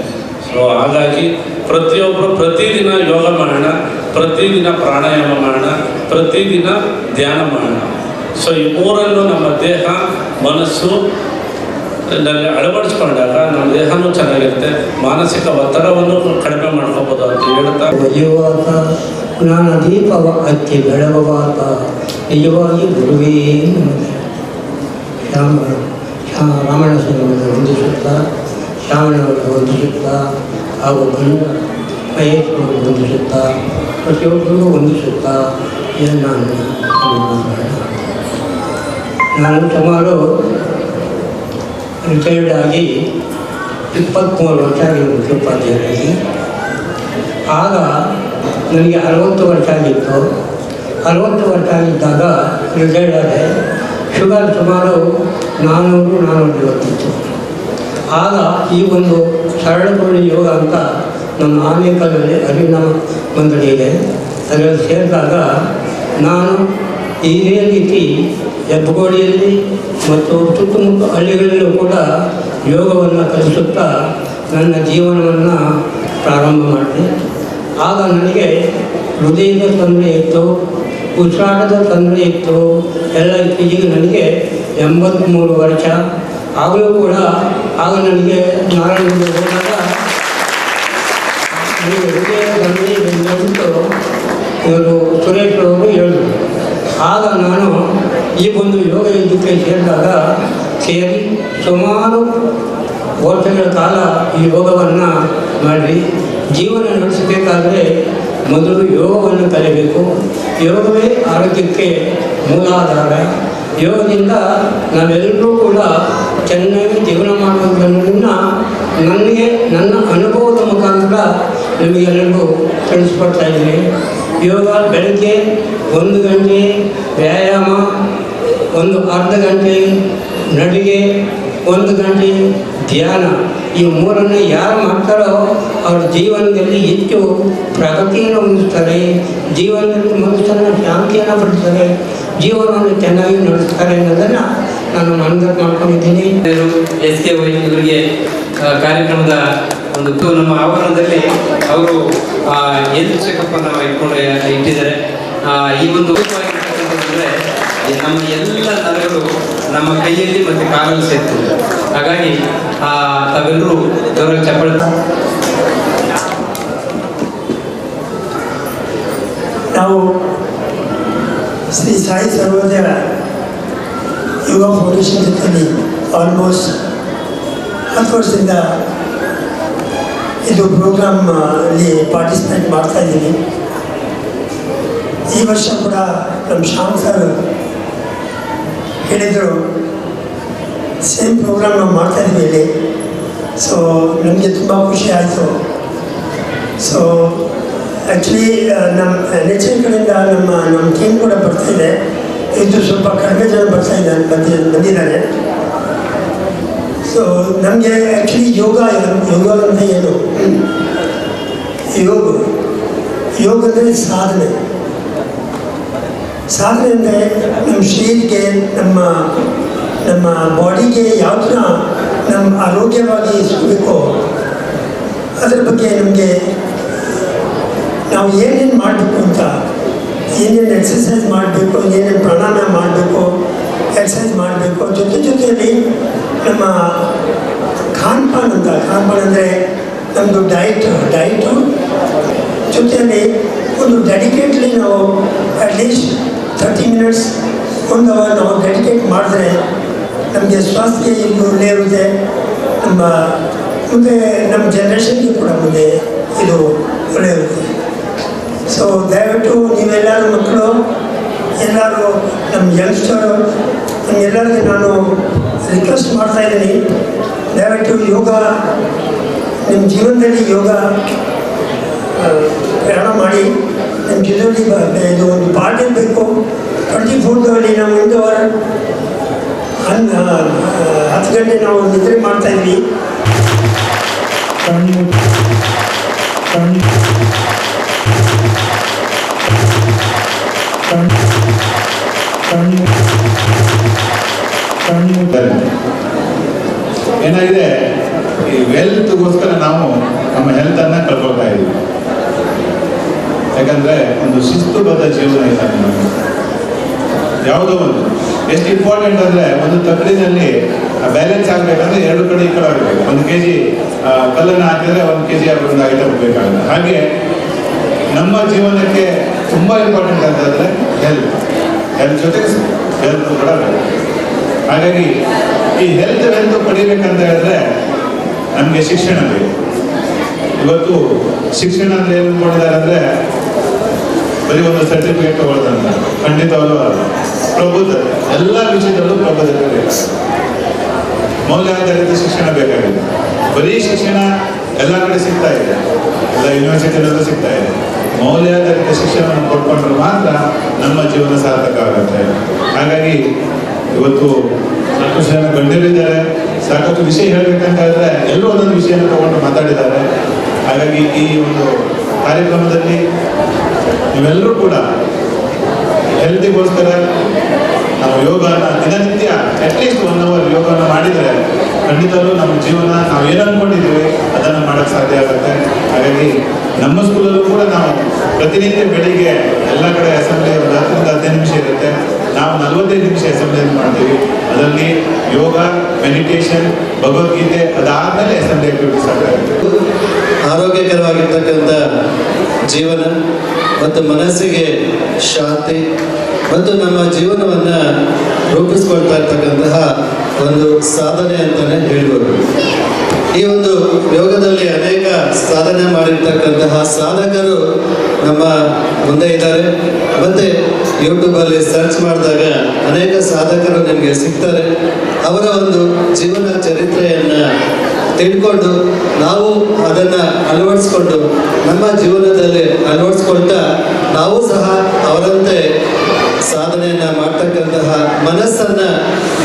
Speaker 9: ಹಾಗಾಗಿ ಪ್ರತಿಯೊಬ್ಬರು ಪ್ರತಿದಿನ ಯೋಗ ಮಾಡೋಣ, ಪ್ರತಿದಿನ ಪ್ರಾಣಾಯಾಮ ಮಾಡೋಣ, ಪ್ರತಿದಿನ ಧ್ಯಾನ ಮಾಡೋಣ. ಈ ಮೂರನ್ನು ನಮ್ಮ ದೇಹ ಮನಸ್ಸು ನಲ್ಲಿ ಅಳವಡಿಸ್ಕೊಂಡಾಗ ನಮ್ಮ ದೇಹನೂ ಚೆನ್ನಾಗಿರುತ್ತೆ, ಮಾನಸಿಕ ಒತ್ತಡವನ್ನು ಕಡಿಮೆ ಮಾಡ್ಕೋಬೋದು ಅಂತ ಹೇಳ್ತಾ,
Speaker 10: ಒಯ್ಯುವಾತ ಜ್ಞಾನ ದೀಪವ ಹಚ್ಚಿ ಬೆಳಗುವಾತ ನಿಜವಾಗಿ ಗುರುವೇ ರಾಮಣ್ಣ ಸಿಂಹವನ್ನು ಹೊಂದಿಸುತ್ತಾ, ಶ್ರಾವಣವನ್ನು ಹೊಂದಿಸುತ್ತಾ, ಹಾಗೂ ಮಹೇಶ್ವರನ್ನು ಹೊಂದಿಸುತ್ತಾ, ಪ್ರತಿಯೊಬ್ಬರಿಗೂ ಹೊಂದಿಸುತ್ತಾ ಇದನ್ನು ನಾನು ಸುಮಾರು ರಿಟೈರ್ಡ್ ಆಗಿ 23 ವರ್ಷ ಆಗಿದ್ದು ಮುಖ್ಯೋಪಾಧ್ಯಾಯರಾಗಿ. ಆಗ ನನಗೆ 60 ವರ್ಷ ಆಗಿತ್ತು. 60 ವರ್ಷ ಆಗಿದ್ದಾಗ ರಿಟೈರ್ಡ್ ಆದೆ. ಶುಗರ್ ಸುಮಾರು 400-450 ಆಗ ಈ ಒಂದು ಸರಳಗೊಳ್ಳಿ ಯೋಗ ಅಂತ ನಮ್ಮ ಆನೇಕಲ್ನಲ್ಲಿ ಹರಿನಾಮ ಮಂಡಳಿ ಇದೆ, ಅದರಲ್ಲಿ ಸೇರಿದಾಗ ನಾನು ಇದೇ ರೀತಿ ಹೆಬ್ಬಗೋಡಿಯಲ್ಲಿ ಮತ್ತು ಸುತ್ತಮುತ್ತ ಹಳ್ಳಿಗಳಲ್ಲೂ ಕೂಡ ಯೋಗವನ್ನು ಕಲಿಸುತ್ತಾ ನನ್ನ ಜೀವನವನ್ನು ಪ್ರಾರಂಭ ಮಾಡಿದೆ. ಆಗ ನನಗೆ ಹೃದಯದ ತೊಂದರೆ ಇತ್ತು, ಉಸಿರಾಟದ ತೊಂದರೆ ಇತ್ತು, ಎಲ್ಲ ಇತ್ತು. ಈಗ ನನಗೆ 83 ವರ್ಷ. ಆಗಲೂ ಕೂಡ ಆಗ ನನಗೆ ನಾರಾಯಣಗೆ ಹೋದಾಗ ನನಗೆ ಹೃದಯದ ತೊಂದರೆ ಬಂದುಬಿಟ್ಟು ಇವರು ಸುರೇಶ್ ಅವರು ಹೇಳಿದ್ರು. ಆಗ ನಾನು ಈ ಒಂದು ಯೋಗ ಇದಕ್ಕೆ ಸೇರಿ ಸುಮಾರು ವರ್ಷಗಳ ಕಾಲ ಈ ಯೋಗವನ್ನು ಮಾಡಿ ಜೀವನ ನಡೆಸಬೇಕಾದರೆ ಮೊದಲು ಯೋಗವನ್ನು ಕಲಿಯಬೇಕು. ಯೋಗವೇ ಆರೋಗ್ಯಕ್ಕೆ ಮೂಲಾಧಾರ. ಯೋಗದಿಂದ ನಾವೆಲ್ಲರೂ ಕೂಡ ಚೆನ್ನಾಗಿ ಜೀವನ ಮಾಡುವುದನ್ನು ನನಗೆ ನನ್ನ ಅನುಭವದ ಮುಖಾಂತರ ನಿಮಗೆಲ್ಲರಿಗೂ ತಿಳಿಸ್ಕೊಡ್ತಾ ಇದ್ದೀನಿ. ಯೋಗ ಬೆಳಗ್ಗೆ 1 ಗಂಟೆ ವ್ಯಾಯಾಮ, ಒಂದು ಅರ್ಧ ಗಂಟೆ ನಡಿಗೆ, 1 ಗಂಟೆ ಧ್ಯಾನ, ಈ ಮೂರನ್ನು ಯಾರು ಮಾಡ್ತಾರೋ ಅವ್ರ ಜೀವನದಲ್ಲಿ ಹೆಚ್ಚು ಪ್ರಗತಿಯನ್ನು ಹೊಂದಿಸ್ತಾರೆ, ಜೀವನದಲ್ಲಿ ಮನಸ್ಸನ್ನು ಶಾಂತಿಯನ್ನು ಪಡಿಸ್ತಾರೆ, ಜೀವನವನ್ನು ಚೆನ್ನಾಗಿ ನಡೆಸ್ತಾರೆ. ಎನ್ನುವುದನ್ನು ನಾನು ಮನದಟ್ಟು ಮಾಡ್ಕೊಂಡಿದ್ದೀನಿ.
Speaker 6: SKY ಇವರಿಗೆ ಕಾರ್ಯಕ್ರಮದ ಒಂದು ನಮ್ಮ ಆವರಣದಲ್ಲಿ ಅವರು ಹೆಲ್ತ್ ಚೆಕಪ್ ಅನ್ನು ಇಟ್ಟಿದ್ದಾರೆ. ಈ ಒಂದು ಅಂದರೆ ನಮ್ಮ ಎಲ್ಲ ನರಗಳು ನಮ್ಮ ಕೈಯಲ್ಲಿ ಮತ್ತು ಕಾಲಲ್ಲಿ ಸೇರ್ತದೆ. ಹಾಗಾಗಿ ತಾವೆಲ್ಲರೂ ಜೋರಾಗಿ ಚಪ್ಪಾಳೆ.
Speaker 10: ನಾವು ಶ್ರೀ ಸಾಯಿ ಸರ್ವೋದಯ ಯೋಗ ಫೌಂಡೇಶನ್ ಜೊತೆಯಲ್ಲಿ ಆಲ್ಮೋಸ್ಟ್ 10 ವರ್ಷದಿಂದ ಇದು ಪ್ರೋಗ್ರಾಮ್ ಅಲ್ಲಿ ಪಾರ್ಟಿಸಿಪೇಟ್ ಮಾಡ್ತಾ ಇದ್ದೀನಿ. ಈ ವರ್ಷ ಕೂಡ ನಮ್ಮ ಶ್ಯಾಮ್ ಸರ್ ಹೇಳಿದರು ಸೇಮ್ ಪ್ರೋಗ್ರಾಮ್ ನಾವು ಮಾಡ್ತಾ ಇದ್ದೀವಿ ಇಲ್ಲಿ. ಸೊ ನಮಗೆ ತುಂಬ ಖುಷಿ ಆಯಿತು. ಸೊ ಆ್ಯಕ್ಚುಲಿ ನಮ್ಮ NHN ಕಡೆಯಿಂದ ನಮ್ಮ ಟೀಮ್ ಕೂಡ ಬರ್ತಾಯಿದೆ. ಇದು ಸ್ವಲ್ಪ ಕಡಿಮೆ ಜನ ಬಂದಿದ್ದಾರೆ. ಸೊ ನಮಗೆ ಆ್ಯಕ್ಚುಲಿ ಯೋಗ ಅಂದರೆ ಏನು? ಯೋಗ ಅಂದರೆ ಸಾಧನೆ ಅಂದರೆ ನಮ್ಮ ಶರೀರಕ್ಕೆ ನಮ್ಮ ಬಾಡಿಗೆ ಯಾವ ಥರ ನಮ್ಮ ಆರೋಗ್ಯವಾಗಿ ಇರಬೇಕೋ ಅದರ ಬಗ್ಗೆ ನಮಗೆ ನಾವು ಏನೇನು ಮಾಡಬೇಕು ಅಂತ, ಏನೇನು ಎಕ್ಸಸೈಸ್ ಮಾಡಬೇಕು, ಏನೇನು ಪ್ರಾಣಾಯಾಮ ಮಾಡಬೇಕು, ಎಕ್ಸಸೈಸ್ ಮಾಡಬೇಕು, ಜೊತೆಯಲ್ಲಿ ನಮ್ಮ ಖಾನ್ಪಾನ್ ಅಂದರೆ ನಮ್ಮದು ಡೈಟು ಜೊತೆಯಲ್ಲಿ ಒಂದು ಡೆಡಿಕೇಟ್ಲಿ ನಾವು ಅಟ್ಲೀಸ್ಟ್ 30 ಮಿನಿಟ್ಸ್ 1 ಅವರ್ ನಾವು ಡೆಡಿಕೇಟ್ ಮಾಡಿದ್ರೆ ನಮಗೆ ಸ್ವಾಸ್ಥ್ಯ ಒಳ್ಳೆ ಇರುತ್ತೆ. ಮುಂದೆ ನಮ್ಮ ಜನ್ರೇಷನ್ಗೆ ಕೂಡ ಮುಂದೆ ಇದು ಒಳ್ಳೆ ಇರುತ್ತೆ. ಸೊ ದಯವಿಟ್ಟು ನೀವೆಲ್ಲರೂ ಮಕ್ಕಳು, ಎಲ್ಲರೂ ನಮ್ಮ ಯಂಗ್ಸ್ಟರು, ನಮಗೆಲ್ಲರಿಗೆ ನಾನು ರಿಕ್ವೆಸ್ಟ್ ಮಾಡ್ತಾಯಿದ್ದೀನಿ, ದಯವಿಟ್ಟು ಯೋಗ ನಿಮ್ಮ ಜೀವನದಲ್ಲಿ ಯೋಗ ಪ್ರಯಾಣ ಮಾಡಿ. ನಿಮ್ಮ ಜೊತೆಯಲ್ಲಿ ಇದು ಒಂದು ಪಾರ್ಟ್ ಇರಬೇಕು. 24 ನಾವು 1 ಅವರ್ 10 ಗಂಟೆ ನಾವು ನಿದ್ರೆ ಮಾಡ್ತಾಯಿದ್ವಿ.
Speaker 11: ಏನಾಗಿದೆ, ಈ ವೆಲ್ತ್ಗೋಸ್ಕರ ನಾವು ನಮ್ಮ ಹೆಲ್ತನ್ನು ಕಳ್ಕೊಳ್ತಾ ಇದ್ದೀವಿ. ಯಾಕಂದರೆ ಒಂದು ಶಿಸ್ತುಬದ್ಧ ಜೀವನ ಇಲ್ಲ ನಮಗೆ. ಯಾವುದೋ ಒಂದು ಎಷ್ಟು ಇಂಪಾರ್ಟೆಂಟ್ ಅಂದರೆ, ಒಂದು ತಕ್ಕಡಿನಲ್ಲಿ ಬ್ಯಾಲೆನ್ಸ್ ಆಗಬೇಕಂದ್ರೆ 2 ಕಡೆ ಈ ಕಡೆ ಆಗಬೇಕು. 1 kg ಕಲ್ಲನ್ನು ಹಾಕಿದರೆ 1 kg ಒಂದು ಐಟಮ್ ಬೇಕಾಗಲ್ಲ. ಹಾಗೆ ನಮ್ಮ ಜೀವನಕ್ಕೆ ತುಂಬ ಇಂಪಾರ್ಟೆಂಟ್ ಅಂತಂದರೆ ಹೆಲ್ತ್ ಜೊತೆಗೆ ವೆಲ್ತ್ ಕೂಡ ಬೇಕು. ಹಾಗಾಗಿ ಈ ವೆಲ್ತ್ ಪಡಿಬೇಕಂತ ಹೇಳಿದ್ರೆ ನಮಗೆ ಶಿಕ್ಷಣ ಬೇಕು. ಇವತ್ತು ಶಿಕ್ಷಣ ಅಂದರೆ ಏನು ಕೊಟ್ಟಿದ್ದಾರೆ ಅಂದರೆ ಬರೀ ಒಂದು ಸರ್ಟಿಫಿಕೇಟ್ ತಗೊಳ್ದಂತ, ಖಂಡಿತವಾಗ್ಲೂ ಪ್ರಬುದ್ಧತೆ, ಎಲ್ಲ ವಿಷಯದಲ್ಲೂ ಪ್ರಬುದ್ಧತೆ ಬೇಕಾಗುತ್ತೆ. ಮೌಲ್ಯಾಧಾರಿತ ಶಿಕ್ಷಣ ಬೇಕಾಗಿದೆ. ಬರೀ ಶಿಕ್ಷಣ ಎಲ್ಲ ಕಡೆ ಸಿಗ್ತಾ ಇದೆ, ಎಲ್ಲ ಯೂನಿವರ್ಸಿಟಿಯಲ್ಲೂ ಸಿಗ್ತಾ ಇದೆ. ಮೌಲ್ಯಾಧಾರಿತ ಶಿಕ್ಷಣವನ್ನು ಕೊಟ್ಕೊಂಡ್ರೆ ಮಾತ್ರ ನಮ್ಮ ಜೀವನ ಸಾರ್ಥಕ ಆಗುತ್ತೆ. ಹಾಗಾಗಿ ಇವತ್ತು ಸಾಕಷ್ಟು ಜನ ಗಣ್ಯರಿದ್ದಾರೆ, ಸಾಕಷ್ಟು ವಿಷಯ ಹೇಳಬೇಕಂತ ಹೇಳಿದ್ರೆ ಎಲ್ಲರೂ ಒಂದೊಂದು ವಿಷಯನ ತಗೊಂಡು ಮಾತಾಡಿದ್ದಾರೆ. ಹಾಗಾಗಿ ಈ ಒಂದು ಕಾರ್ಯಕ್ರಮದಲ್ಲಿ ನೀವೆಲ್ಲರೂ ಕೂಡ ಹೆಲ್ತಿಗೋಸ್ಕರ ನಾವು ಯೋಗನ ದಿನನಿತ್ಯ ಅಟ್ಲೀಸ್ಟ್ 1 ಅವರ್ ಯೋಗನ ಮಾಡಿದರೆ ಖಂಡಿತವೂ ನಮ್ಮ ಜೀವನ ನಾವು ಏನು ಅಂದ್ಕೊಂಡಿದ್ದೀವಿ ಅದನ್ನು ಮಾಡೋಕ್ಕೆ ಸಾಧ್ಯ ಆಗುತ್ತೆ. ಹಾಗಾಗಿ ನಮ್ಮ ಸ್ಕೂಲಲ್ಲೂ ಕೂಡ ನಾವು ಪ್ರತಿನಿತ್ಯ ಬೆಳಿಗ್ಗೆ ಎಲ್ಲ ಕಡೆ ಅಸೆಂಬ್ಲಿ 10 ರಿಂದ 15 ನಿಮಿಷ ಇರುತ್ತೆ. ನಾವು 45 ನಿಮಿಷ ಅಸೆಂಬ್ಲಿಯನ್ನು ಮಾಡ್ತೀವಿ. ಅದರಲ್ಲಿ ಯೋಗ, ಮೆಡಿಟೇಷನ್, ಭಗವದ್ಗೀತೆ, ಅದಾದಮೇಲೆ ಅಸೆಂಬ್ಲಿ ಆಕ್ಟಿವಿಟೀಸ್ ಆಗುತ್ತೆ.
Speaker 12: ಆರೋಗ್ಯಕರವಾಗಿರ್ತಕ್ಕಂಥ ಜೀವನ ಮತ್ತು ಮನಸ್ಸಿಗೆ ಶಾಂತಿ ಮತ್ತು ನಮ್ಮ ಜೀವನವನ್ನು ರೂಪಿಸ್ಕೊಳ್ತಾ ಇರ್ತಕ್ಕಂತಹ ಒಂದು ಸಾಧನೆ ಅಂತಲೇ ಹೇಳ್ಬೋದು. ಈ ಒಂದು ಯೋಗದಲ್ಲಿ ಅನೇಕ ಸಾಧನೆ ಮಾಡಿರ್ತಕ್ಕಂತಹ ಸಾಧಕರು ನಮ್ಮ ಮುಂದೆ ಇದ್ದಾರೆ. ಮತ್ತು ಯೂಟ್ಯೂಬಲ್ಲಿ ಸರ್ಚ್ ಮಾಡಿದಾಗ ಅನೇಕ ಸಾಧಕರು ನಿಮಗೆ ಸಿಗ್ತಾರೆ. ಅವರ ಒಂದು ಜೀವನ ಚರಿತ್ರೆಯನ್ನು ತಿಳ್ಕೊಂಡು ನಾವು ಅದನ್ನು ಅಳವಡಿಸ್ಕೊಂಡು ನಮ್ಮ ಜೀವನದಲ್ಲಿ ಅಳವಡಿಸ್ಕೊಳ್ತಾ ನಾವು ಸಹ ಅವರಂತೆ ಸಾಧನೆಯನ್ನು ಮಾಡ್ತಕ್ಕಂತಹ ಮನಸ್ಸನ್ನು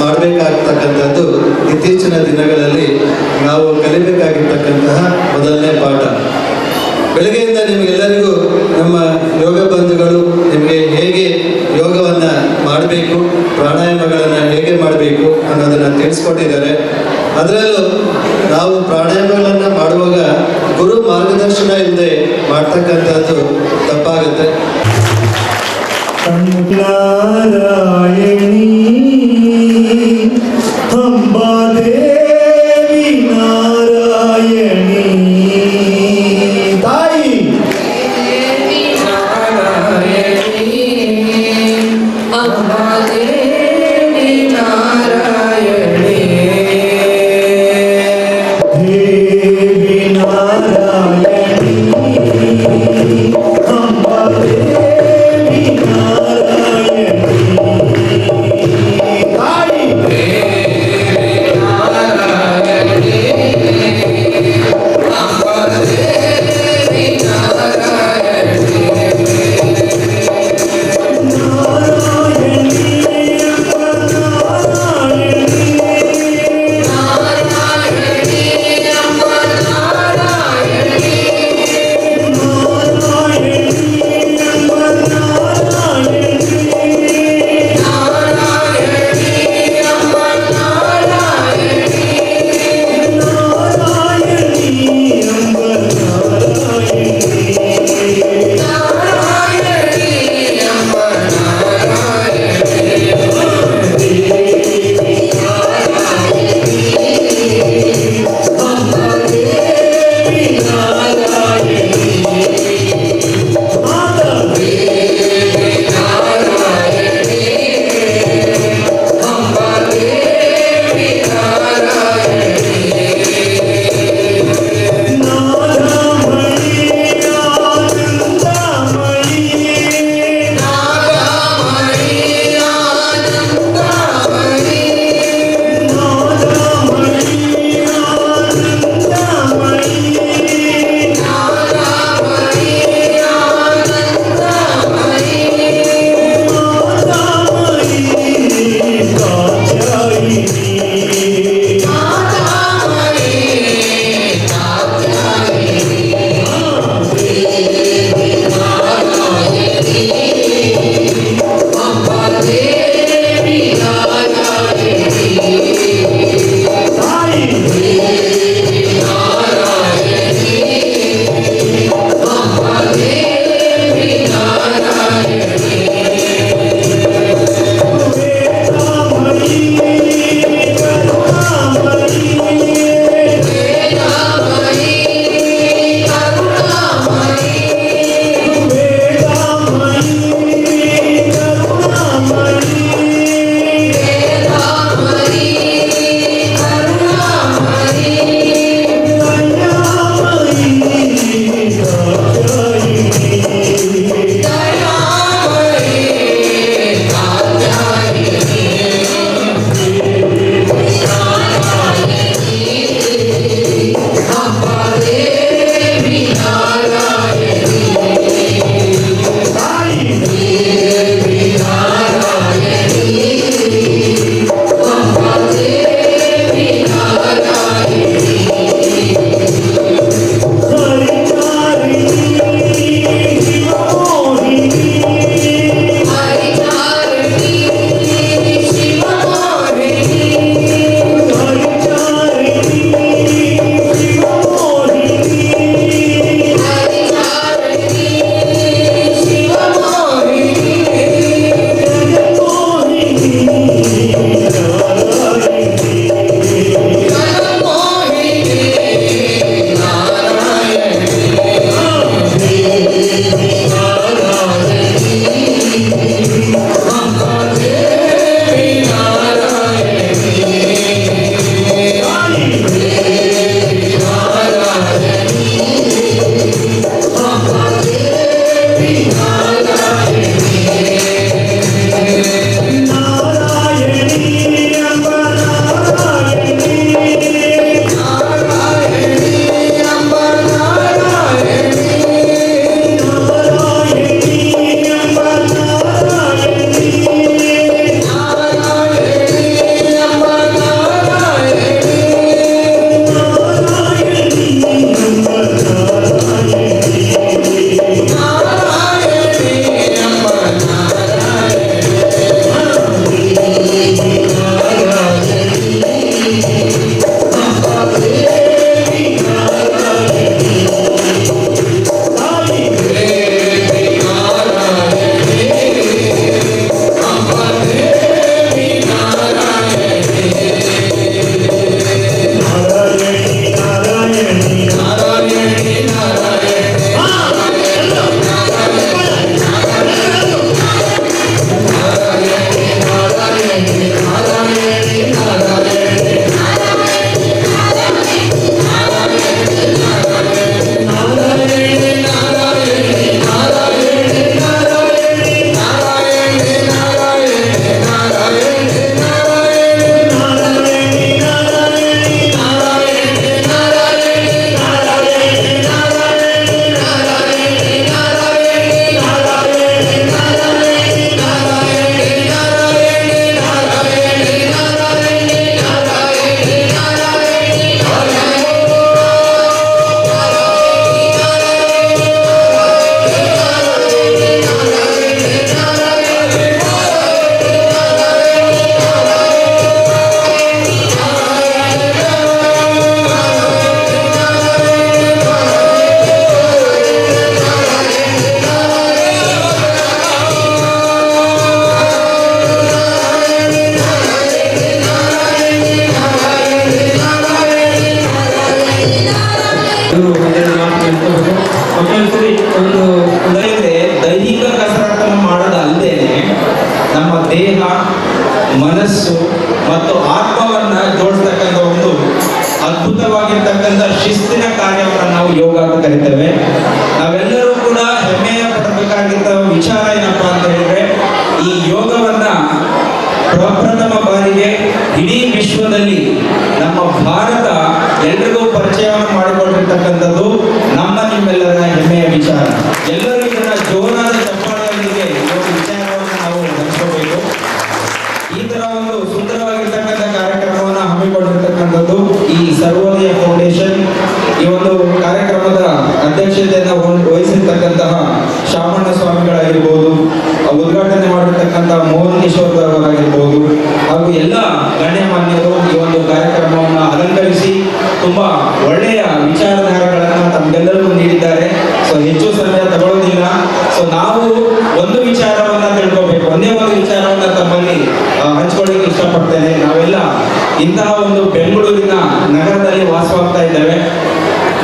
Speaker 12: ಮಾಡಬೇಕಾಗ್ತಕ್ಕಂಥದ್ದು ಇತ್ತೀಚಿನ ದಿನಗಳಲ್ಲಿ ನಾವು ಕಲಿಬೇಕಾಗಿರ್ತಕ್ಕಂತಹ ಮೊದಲನೇ ಪಾಠ. ಬೆಳಗ್ಗೆಯಿಂದ ನಿಮಗೆಲ್ಲರಿಗೂ ನಮ್ಮ ಯೋಗ ಬಂಧುಗಳು ನಿಮಗೆ ಹೇಗೆ ಯೋಗವನ್ನು ಮಾಡಬೇಕು, ಪ್ರಾಣಾಯಾಮಗಳನ್ನು ಹೇಗೆ ಮಾಡಬೇಕು ಅನ್ನೋದನ್ನು ತಿಳಿಸ್ಕೊಟ್ಟಿದ್ದಾರೆ. ಅದರಲ್ಲೂ ನಾವು ಪ್ರಾಣಾಯಾಮಗಳನ್ನು ಮಾಡುವಾಗ ಗುರು ಮಾರ್ಗದರ್ಶನ ಇಲ್ಲದೆ ಮಾಡ್ತಕ್ಕಂಥದ್ದು ತಪ್ಪಾಗುತ್ತೆ.
Speaker 5: ನಾರಾಯಣಿ ಅಂಬಾದೇವಿ ನಾರಾಯಣಿ ತಾಯಿ
Speaker 13: ಅಂಬಾದೇವಿ ನಾರಾಯಣಿ
Speaker 5: ದೇವಿ ನಾರಾಯಣಿ ಅಂಬಾದೇವಿ ನಾರಾಯಣಿ
Speaker 14: ಮನಸ್ಸು ಮತ್ತು ಆತ್ಮವನ್ನು ಜೋಡಿಸ್ತಕ್ಕಂಥ ಒಂದು ಅದ್ಭುತವಾಗಿರ್ತಕ್ಕಂಥ ಶಿಸ್ತಿನ ಕಾರ್ಯವನ್ನು ನಾವು ಯೋಗ ಅಂತ ಕರಿತೇವೆ. ನಾವೆಲ್ಲರೂ ಕೂಡ ಹೆಮ್ಮೆಯ ಪಡಬೇಕಾಗಿದ್ದ ವಿಚಾರ ಏನಪ್ಪಾ ಅಂತ ಹೇಳಿದ್ರೆ, ಈ ಯೋಗವನ್ನ ಪ್ರಪ್ರಥಮ ಬಾರಿಗೆ ಇಡೀ ವಿಶ್ವದಲ್ಲಿ ನಮ್ಮ ಭಾರತ ಎಲ್ರಿಗೂ ಪರಿಚಯವನ್ನು ಮಾಡಿಕೊಂಡಿರ್ತಕ್ಕಂಥದ್ದು ನಮ್ಮ ನಿಮ್ಮೆಲ್ಲರ ಹೆಮ್ಮೆಯ ವಿಚಾರ. ಎಲ್ಲರೂ ಇದನ್ನ ಜೋರಾದ ಚಪ್ಪಾಳೆಯೊಂದಿಗೆ ಈ ಒಂದು ವಿಚಾರವನ್ನು ನಾವು ಹಂಚ್ಕೋಬೇಕು. ಈ ತರ ಒಂದು ಸುಂದರವಾಗಿರ್ತಕ್ಕಂಥ ಕಾರ್ಯಕ್ರಮವನ್ನು ಹಮ್ಮಿಕೊಂಡಿರ್ತಕ್ಕಂಥದ್ದು ಈ ಸರ್ವೋದಯ ಫೌಂಡೇಶನ್. ಈ ಒಂದು ಕಾರ್ಯಕ್ರಮದ ಅಧ್ಯಕ್ಷತೆಯನ್ನು ವಹಿಸಿರ್ತಕ್ಕಂತಹ ಶಾಮಣ್ಣ ಸ್ವಾಮಿಗಳಾಗಿರ್ಬೋದು, ಉದ್ಘಾಟನೆ ಮಾಡಿರ್ತಕ್ಕಂಥ ಮೋಹನ್ ಕಿಶೋರ್ ಅವರಾಗಿರ್ಬೋದು, ಹಾಗೂ ಎಲ್ಲ ಗಣ್ಯಮಾನ್ಯರು ಈ ಒಂದು ಕಾರ್ಯಕ್ರಮವನ್ನು ಅಲಂಕರಿಸಿ ತುಂಬಾ ಒಳ್ಳೆಯ ವಿಚಾರಧಾರೆಗಳನ್ನು ತಮಗೆಲ್ಲರಿಗೂ ನೀಡಿದ್ದಾರೆ. ಸೊ ಹೆಚ್ಚು ಸಮಯ ತಗೊಳ್ಳೋದಿಲ್ಲ. ಸೊ ನಾವು ಒಂದು ವಿಚಾರವನ್ನ ತಿಳ್ಕೋಬೇಕು, ಒಂದೇ ಒಂದು ವಿಚಾರವನ್ನ ತಮ್ಮಲ್ಲಿ ಹಂಚ್ಕೊಳ್ಳಿಕ್ಕೆ ಇಷ್ಟಪಡ್ತೇನೆ. ನಾವೆಲ್ಲ ಇಂತಹ ಒಂದು ಬೆಂಗಳೂರಿನ ನಗರದಲ್ಲಿ ವಾಸವಾಗ್ತಾ ಇದ್ದೇವೆ.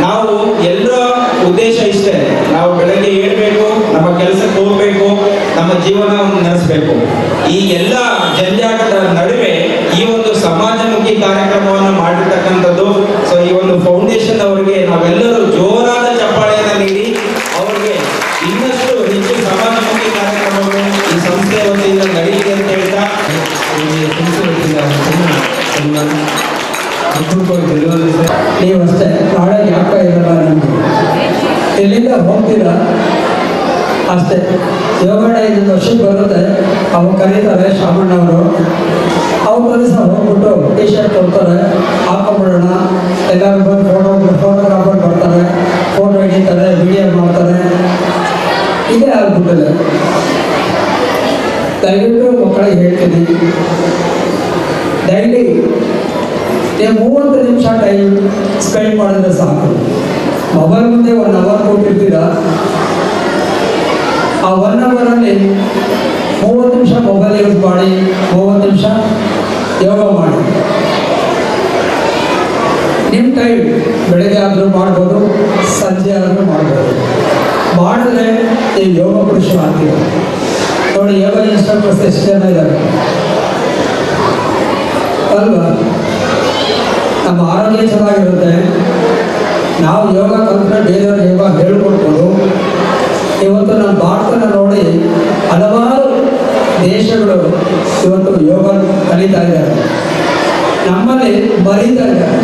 Speaker 14: ನಾವು ಎಲ್ಲರ ಉದ್ದೇಶ ಇಷ್ಟೇ, ನಾವು ಬೆಳಗ್ಗೆ ಏಳಬೇಕು, ನಮ್ಮ ಕೆಲಸಕ್ಕೆ ಹೋಗ್ಬೇಕು, ನಮ್ಮ ಜೀವನವನ್ನು ನಡೆಸಬೇಕು. ಈ ಎಲ್ಲ ಜಂಜಾಟದ ನಡುವೆ ಈ ಒಂದು ಸಮಾಜಮುಖಿ ಕಾರ್ಯಕ್ರಮವನ್ನು ಮಾಡಿರ್ತಕ್ಕಂಥದ್ದು. ಸೊ ಈ ಒಂದು ಫೌಂಡೇಶನ್ ಅವರಿಗೆ ನಾವೆಲ್ಲರೂ ಜೋರಾದ ಚಪ್ಪಾಳೆಯನ್ನು ನೀಡಿ ಅವರಿಗೆ ಇನ್ನಷ್ಟು ಹೆಚ್ಚು ಸಮಾಜಮುಖಿ ಕಾರ್ಯಕ್ರಮಗಳು ಈ ಸಂಸ್ಥೆಯ ವತಿಯಿಂದ ನಡೆಯಲಿ ಅಂತ ಹೇಳ್ತಾ
Speaker 15: ನೀವು ಅಷ್ಟೇ ನಾಳೆ ಯಾಕ ಇರಲ್ಲ, ನಮಗೆ ಎಲ್ಲಿಂದ ಹೋಗ್ತೀರಾ ಅಷ್ಟೇ. ಯೋಗಣ 5 ವರ್ಷಕ್ಕೆ ಬರುತ್ತೆ, ಅವಾಗ ಕರೀತಾರೆ ಶಾಮಣ್ಣವರು. ಅವ್ರ ದಿವಸ ಹೋಗ್ಬಿಟ್ಟು ಟಿ ಶರ್ಟ್ ಕೊಡ್ತಾರೆ, ಹಾಕೊಂಡ್ಬಿಡೋಣ, ಎಲ್ಲರೂ ಬಂದು ಫೋಟೋಗ್ರಾಫರ್ ಬರ್ತಾರೆ, ಫೋಟೋ ಹಿಡಿತಾರೆ, ವಿಡಿಯೋ ಮಾಡ್ತಾರೆ. ಇದೇ ಆಗ್ಬಿಟ್ಟಿದೆ. ದಯವಿಟ್ಟು ಮಕ್ಕಳಿಗೆ ಹೇಳ್ತೀನಿ, ಡೈಲಿ ನೀವು 30 ನಿಮಿಷ ಟೈಮ್ ಸ್ಪೆಂಡ್ ಮಾಡಿದ್ರೆ ಸಾಕು. ಮೊಬೈಲ್ ಮುಂದೆ 1 ಅವರ್ ಕೊಟ್ಟಿರ್ತೀರ, ಆ 1 ಅವರಲ್ಲಿ 30 ನಿಮಿಷ ಮೊಬೈಲ್ ಯೂಸ್ ಮಾಡಿ, 30 ನಿಮಿಷ ಯೋಗ ಮಾಡಿ. ನಿಮ್ಮ ಟೈಮ್ ಬೆಳಗ್ಗೆ ಆದರೂ ಮಾಡ್ಬೋದು, ಸಂಜೆ ಆದರೂ ಮಾಡ್ಬೋದು. ಮಾಡಿದ್ರೆ ನೀವು ಯೋಗ ಪುರುಷ ಆಗ್ತೀರ. ನೋಡಿ, ಯೋಗ ಇನ್ಸ್ಟ್ರಕ್ಟರ್ಸ್ ಎಷ್ಟು ಜನ ಇದ್ದಾರೆ ಅಲ್ವಾ? ನಮ್ಮ ಆರೋಗ್ಯ ಚೆನ್ನಾಗಿರುತ್ತೆ. ನಾವು ಯೋಗ ಕಲ್ತ್ರೆ ಬೇರೆಯವ್ರಿಗೆ ಯೋಗ ಹೇಳ್ಕೊಡ್ಬೋದು. ಇವತ್ತು ನಮ್ಮ ಭಾರತನ ನೋಡಿ ಹಲವಾರು ದೇಶಗಳು ಇವತ್ತು ಯೋಗ ಕಲಿತಾ ಇದ್ದಾರೆ, ನಮ್ಮಲ್ಲಿ ಮರೀತಾ ಇದ್ದಾರೆ.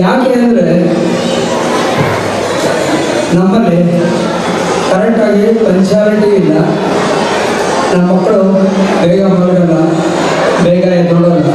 Speaker 15: ಯಾಕೆ ಅಂದರೆ ನಮ್ಮಲ್ಲಿ ಕರೆಕ್ಟಾಗಿ ಪಂಚಾಲಿಟಿ ಇಲ್ಲ. ನಮ್ಮ ಮಕ್ಕಳು ಬೇಗ ಮಲಗಲ್ಲ, ಬೇಗ ಎದ್ದೋಳಲ್ಲ.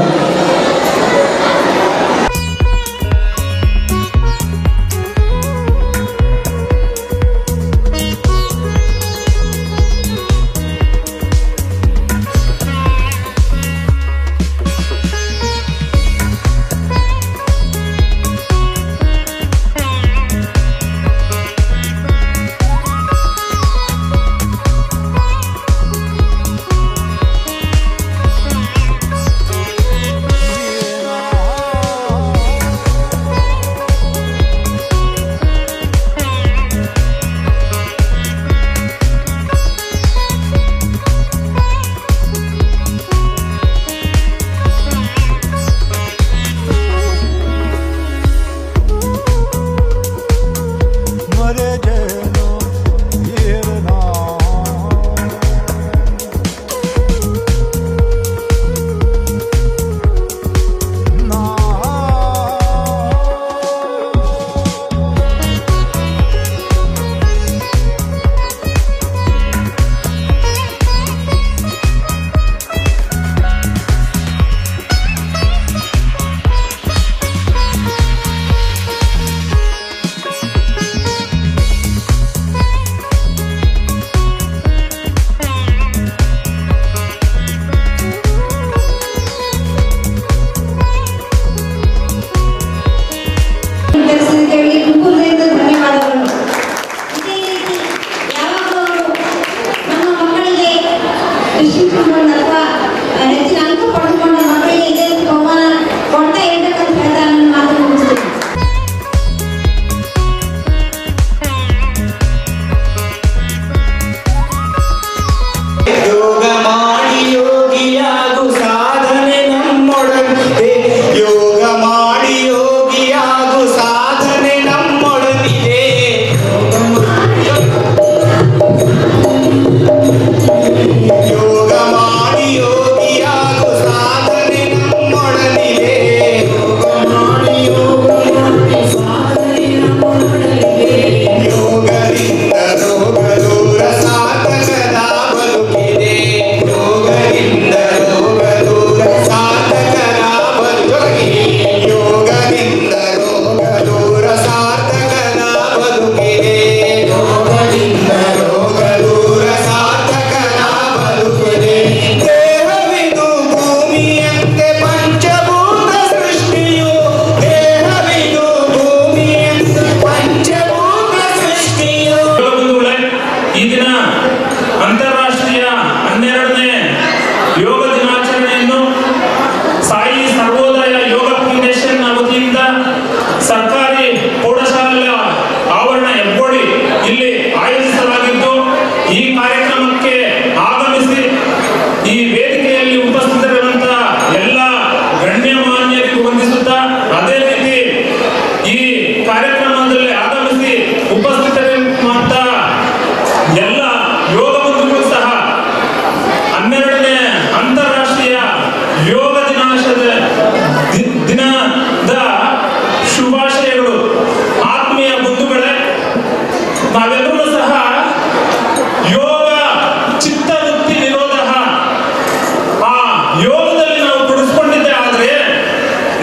Speaker 16: ಯೋಗದಲ್ಲಿ ನಾವು ತೊಡಗಿಸ್ಕೊಂಡಿದ್ದೆ ಆದರೆ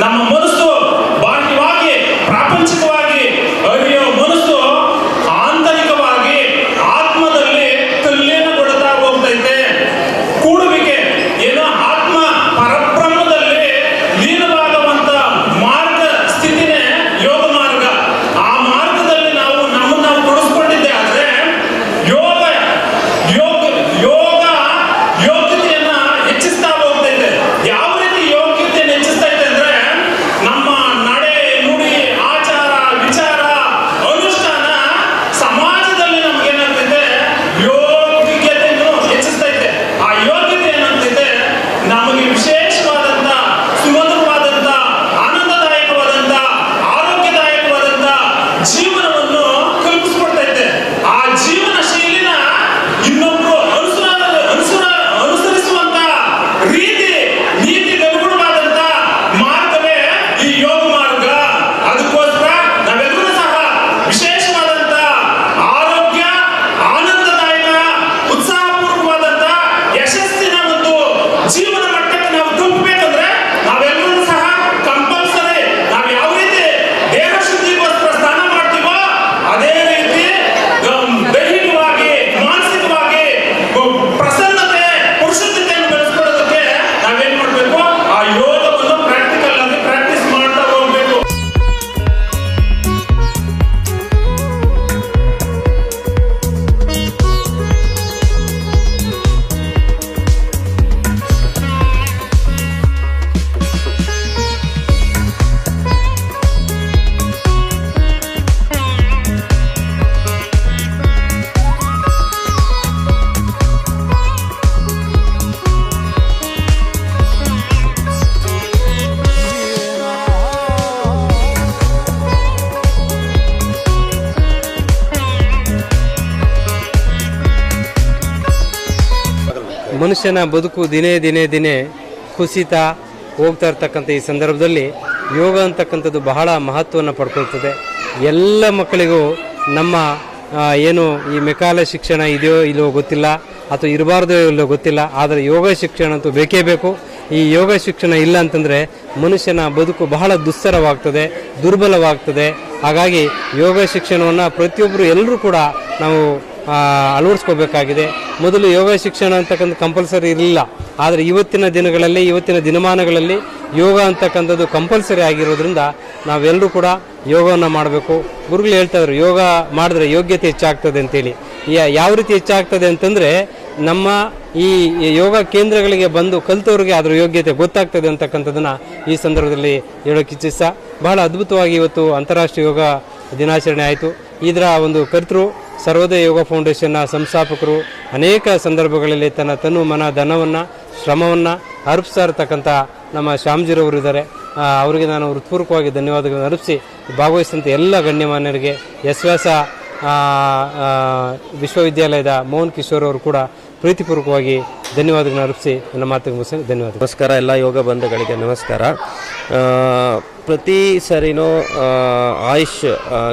Speaker 16: ನಮ್ಮ ಮನಸ್ಸು ಬಾಹ್ಯವಾಗಿ ಪ್ರಾಪಂಚಿಕವಾಗಿ ಅರಿಯೋ ಮನಸ್ಸು ಆಂತರಿಕವಾಗಿ ಆತ್ಮದಲ್ಲಿ ತಲ್ಲೀನಗೊಳ್ತಾ ಹೋಗ್ತೈತೆ. ಕೂಡುವಿಕೆ ಏನೋ ಆತ್ಮ ಪರಬ್ರಹ್ಮದಲ್ಲಿ ಲೀನವಾಗುವಂತ ಮಾರ್ಗ ಸ್ಥಿತಿನೇ ಯೋಗ ಮಾರ್ಗ. ಆ ಮಾರ್ಗದಲ್ಲಿ ನಾವು ನಮ್ಮನ್ನು ನಾವು ತೊಡಗಿಸ್ಕೊಂಡಿದ್ದೆ ಆದರೆ ಯೋಗ ಯೋಗ ಯೋಗ ಯೋಗ್ಯತೆಯನ್ನ ಹೆಚ್ಚಿಸ್ತಾ ಹೋಗ್ತೈತೆ. ಯಾವ ರೀತಿ ಯೋಗ್ಯತೆಯನ್ನು ಹೆಚ್ಚಿಸ್ತೈತೆ ಅಂದ್ರೆ ನಮ್ಮ ನಡೆ ನುಡಿ ಆಚಾರ ವಿಚಾರ ಅನುಷ್ಠಾನ ಸಮಾಜದಲ್ಲಿ ನಮ್ಗೆ ಏನಾಗ್ತೈತೆ ಯೋಗ್ಯತೆಯನ್ನು ಹೆಚ್ಚಿಸ್ತೈತೆ. ಆ ಯೋಗ್ಯತೆ ಏನಾಗ್ತೈತೆ ನಮಗೆ ವಿಶೇಷವಾದಂತ ಸುಮಧುರವಾದಂತ ಆನಂದದಾಯಕವಾದಂತ ಆರೋಗ್ಯದಾಯಕವಾದಂತ ಜೀವನವನ್ನು ಕಲ್ಪಿಸ್ಕೊಡ್ತೈತೆ. ಆ ಜೀವನ ಶೈಲಿನ ಇನ್ನೊಬ್ರು ಅನುಸರಿಸುವಂತ ರೀತಿ ನೀತಿಗೆ ಅನುಗುಣವಾದಂತ ಮಾರ್ಗವೇ ಈ ಯೋಗ ಮಾರ್ಗ. ಅದಕ್ಕೋಸ್ಕರ ನಾವೆಲ್ಲರೂ ಸಹ ವಿಶೇಷವಾದಂತ ಆರೋಗ್ಯ ಆನಂದದಾಯಕ ಉತ್ಸಾಹಪೂರ್ವಕವಾದಂತ ಯಶಸ್ಸಿನ ಒಂದು ಜೀವನ ಮಟ್ಟಕ್ಕೆ ನಾವು ತಲುಪಬೇಕಂದ್ರೆ ನಾವೆಲ್ಲರೂ ಸಹ ಕಂಪಲ್ಸರಿ ನಾವು ಯಾವ ರೀತಿ ದೇಹ ಶುದ್ಧಿಗೋಸ್ಕರ ಸ್ನಾನ ಮಾಡ್ತೀವೋ ಅದೇ ರೀತಿ ದೈಹಿಕವಾಗಿ ಮಾನಸಿಕವಾಗಿ ಪ್ರಸನ್ನತೆ ಪುರುಷತೆಯನ್ನು ಬೆಳೆಸ್ಕೊಳ್ಳೋದಕ್ಕೆ ನಾವೇನ್ ಮಾಡ್ಬೇಕು, ಆ ಯೋಗವನ್ನು ಪ್ರಾಕ್ಟಿಕಲ್ ಆಗಿ ಪ್ರಾಕ್ಟೀಸ್ ಮಾಡ್ತಾ ಹೋಗ್ಬೇಕು.
Speaker 6: ಮನುಷ್ಯನ ಬದುಕು ದಿನೇ ದಿನೇ ದಿನೇ ಕುಸಿತ ಹೋಗ್ತಾ ಇರ್ತಕ್ಕಂಥ ಈ ಸಂದರ್ಭದಲ್ಲಿ ಯೋಗ ಅಂತಕ್ಕಂಥದ್ದು ಬಹಳ ಮಹತ್ವವನ್ನು ಪಡ್ಕೊಳ್ತದೆ. ಎಲ್ಲ ಮಕ್ಕಳಿಗೂ ನಮ್ಮ ಏನು ಈ ಮೆಕಾಲೆ ಶಿಕ್ಷಣ ಇದೆಯೋ ಇಲ್ಲವೋ ಗೊತ್ತಿಲ್ಲ, ಅಥವಾ ಇರಬಾರ್ದೋ ಇಲ್ಲೋ ಗೊತ್ತಿಲ್ಲ, ಆದರೆ ಯೋಗ ಶಿಕ್ಷಣ ಅಂತೂ ಬೇಕೇ ಬೇಕು. ಈ ಯೋಗ ಶಿಕ್ಷಣ ಇಲ್ಲ ಅಂತಂದರೆ ಮನುಷ್ಯನ ಬದುಕು ಬಹಳ ದುಸ್ತರವಾಗ್ತದೆ, ದುರ್ಬಲವಾಗ್ತದೆ. ಹಾಗಾಗಿ ಯೋಗ ಶಿಕ್ಷಣವನ್ನು ಪ್ರತಿಯೊಬ್ಬರು ಎಲ್ಲರೂ ಕೂಡ ನಾವು ಅಳವಡಿಸ್ಕೋಬೇಕಾಗಿದೆ. ಮೊದಲು ಯೋಗ ಶಿಕ್ಷಣ ಅಂತಕ್ಕಂಥ ಕಂಪಲ್ಸರಿ ಇರಲಿಲ್ಲ, ಆದರೆ ಇವತ್ತಿನ ದಿನಗಳಲ್ಲಿ ಇವತ್ತಿನ ದಿನಮಾನಗಳಲ್ಲಿ ಯೋಗ ಅಂತಕ್ಕಂಥದ್ದು ಕಂಪಲ್ಸರಿ ಆಗಿರೋದ್ರಿಂದ ನಾವೆಲ್ಲರೂ ಕೂಡ ಯೋಗವನ್ನು ಮಾಡಬೇಕು. ಗುರುಗಳು ಹೇಳ್ತಾ ಇದ್ರು ಯೋಗ ಮಾಡಿದ್ರೆ ಯೋಗ್ಯತೆ ಹೆಚ್ಚಾಗ್ತದೆ ಅಂತೇಳಿ. ಯಾವ ರೀತಿ ಹೆಚ್ಚಾಗ್ತದೆ ಅಂತಂದರೆ ನಮ್ಮ ಈ ಯೋಗ ಕೇಂದ್ರಗಳಿಗೆ ಬಂದು ಕಲಿತವ್ರಿಗೆ ಅದರ ಯೋಗ್ಯತೆ ಗೊತ್ತಾಗ್ತದೆ ಅಂತಕ್ಕಂಥದ್ದನ್ನು ಈ ಸಂದರ್ಭದಲ್ಲಿ ಹೇಳೋಕೆ ಇಚ್ಛಿಸ್ತಾ, ಬಹಳ ಅದ್ಭುತವಾಗಿ ಇವತ್ತು ಅಂತಾರಾಷ್ಟ್ರೀಯ ಯೋಗ ದಿನಾಚರಣೆ ಆಯಿತು. ಇದರ ಒಂದು ಕರ್ತೃ ಸರ್ವೋದಯ ಯೋಗ ಫೌಂಡೇಶನ್ನ ಸಂಸ್ಥಾಪಕರು ಅನೇಕ ಸಂದರ್ಭಗಳಲ್ಲಿ ತನ್ನ ತನು ಮನ ಧನವನ್ನು ಶ್ರಮವನ್ನು ಅರ್ಪಿಸ್ತಾ ಇರತಕ್ಕಂಥ ನಮ್ಮ ಶ್ಯಾಮ್ಜಿರವರು ಇದ್ದಾರೆ. ಅವರಿಗೆ ನಾನು ಹೃತ್ಪೂರ್ವಕವಾಗಿ ಧನ್ಯವಾದಗಳನ್ನು ಅರ್ಪಿಸಿ ಭಾಗವಹಿಸಿದಂಥ ಎಲ್ಲ ಗಣ್ಯಮಾನ್ಯರಿಗೆ ವ್ಯಾಸ ವಿಶ್ವವಿದ್ಯಾಲಯದ ಮೋಹನ್ ಕಿಶೋರ್ ಅವರು ಕೂಡ ಪ್ರೀತಿಪೂರ್ವಕವಾಗಿ ಧನ್ಯವಾದಗಳನ್ನು ಅರ್ಪಿಸಿ ನನ್ನ ಮಾತಿಗೆ ಮುಗಿಸಿ ಧನ್ಯವಾದ.
Speaker 17: ನಮಸ್ಕಾರ ಎಲ್ಲ ಯೋಗ ಬಂಧುಗಳಿಗೆ ನಮಸ್ಕಾರ. ಪ್ರತಿ ಸರಿನೂ ಆಯುಷ್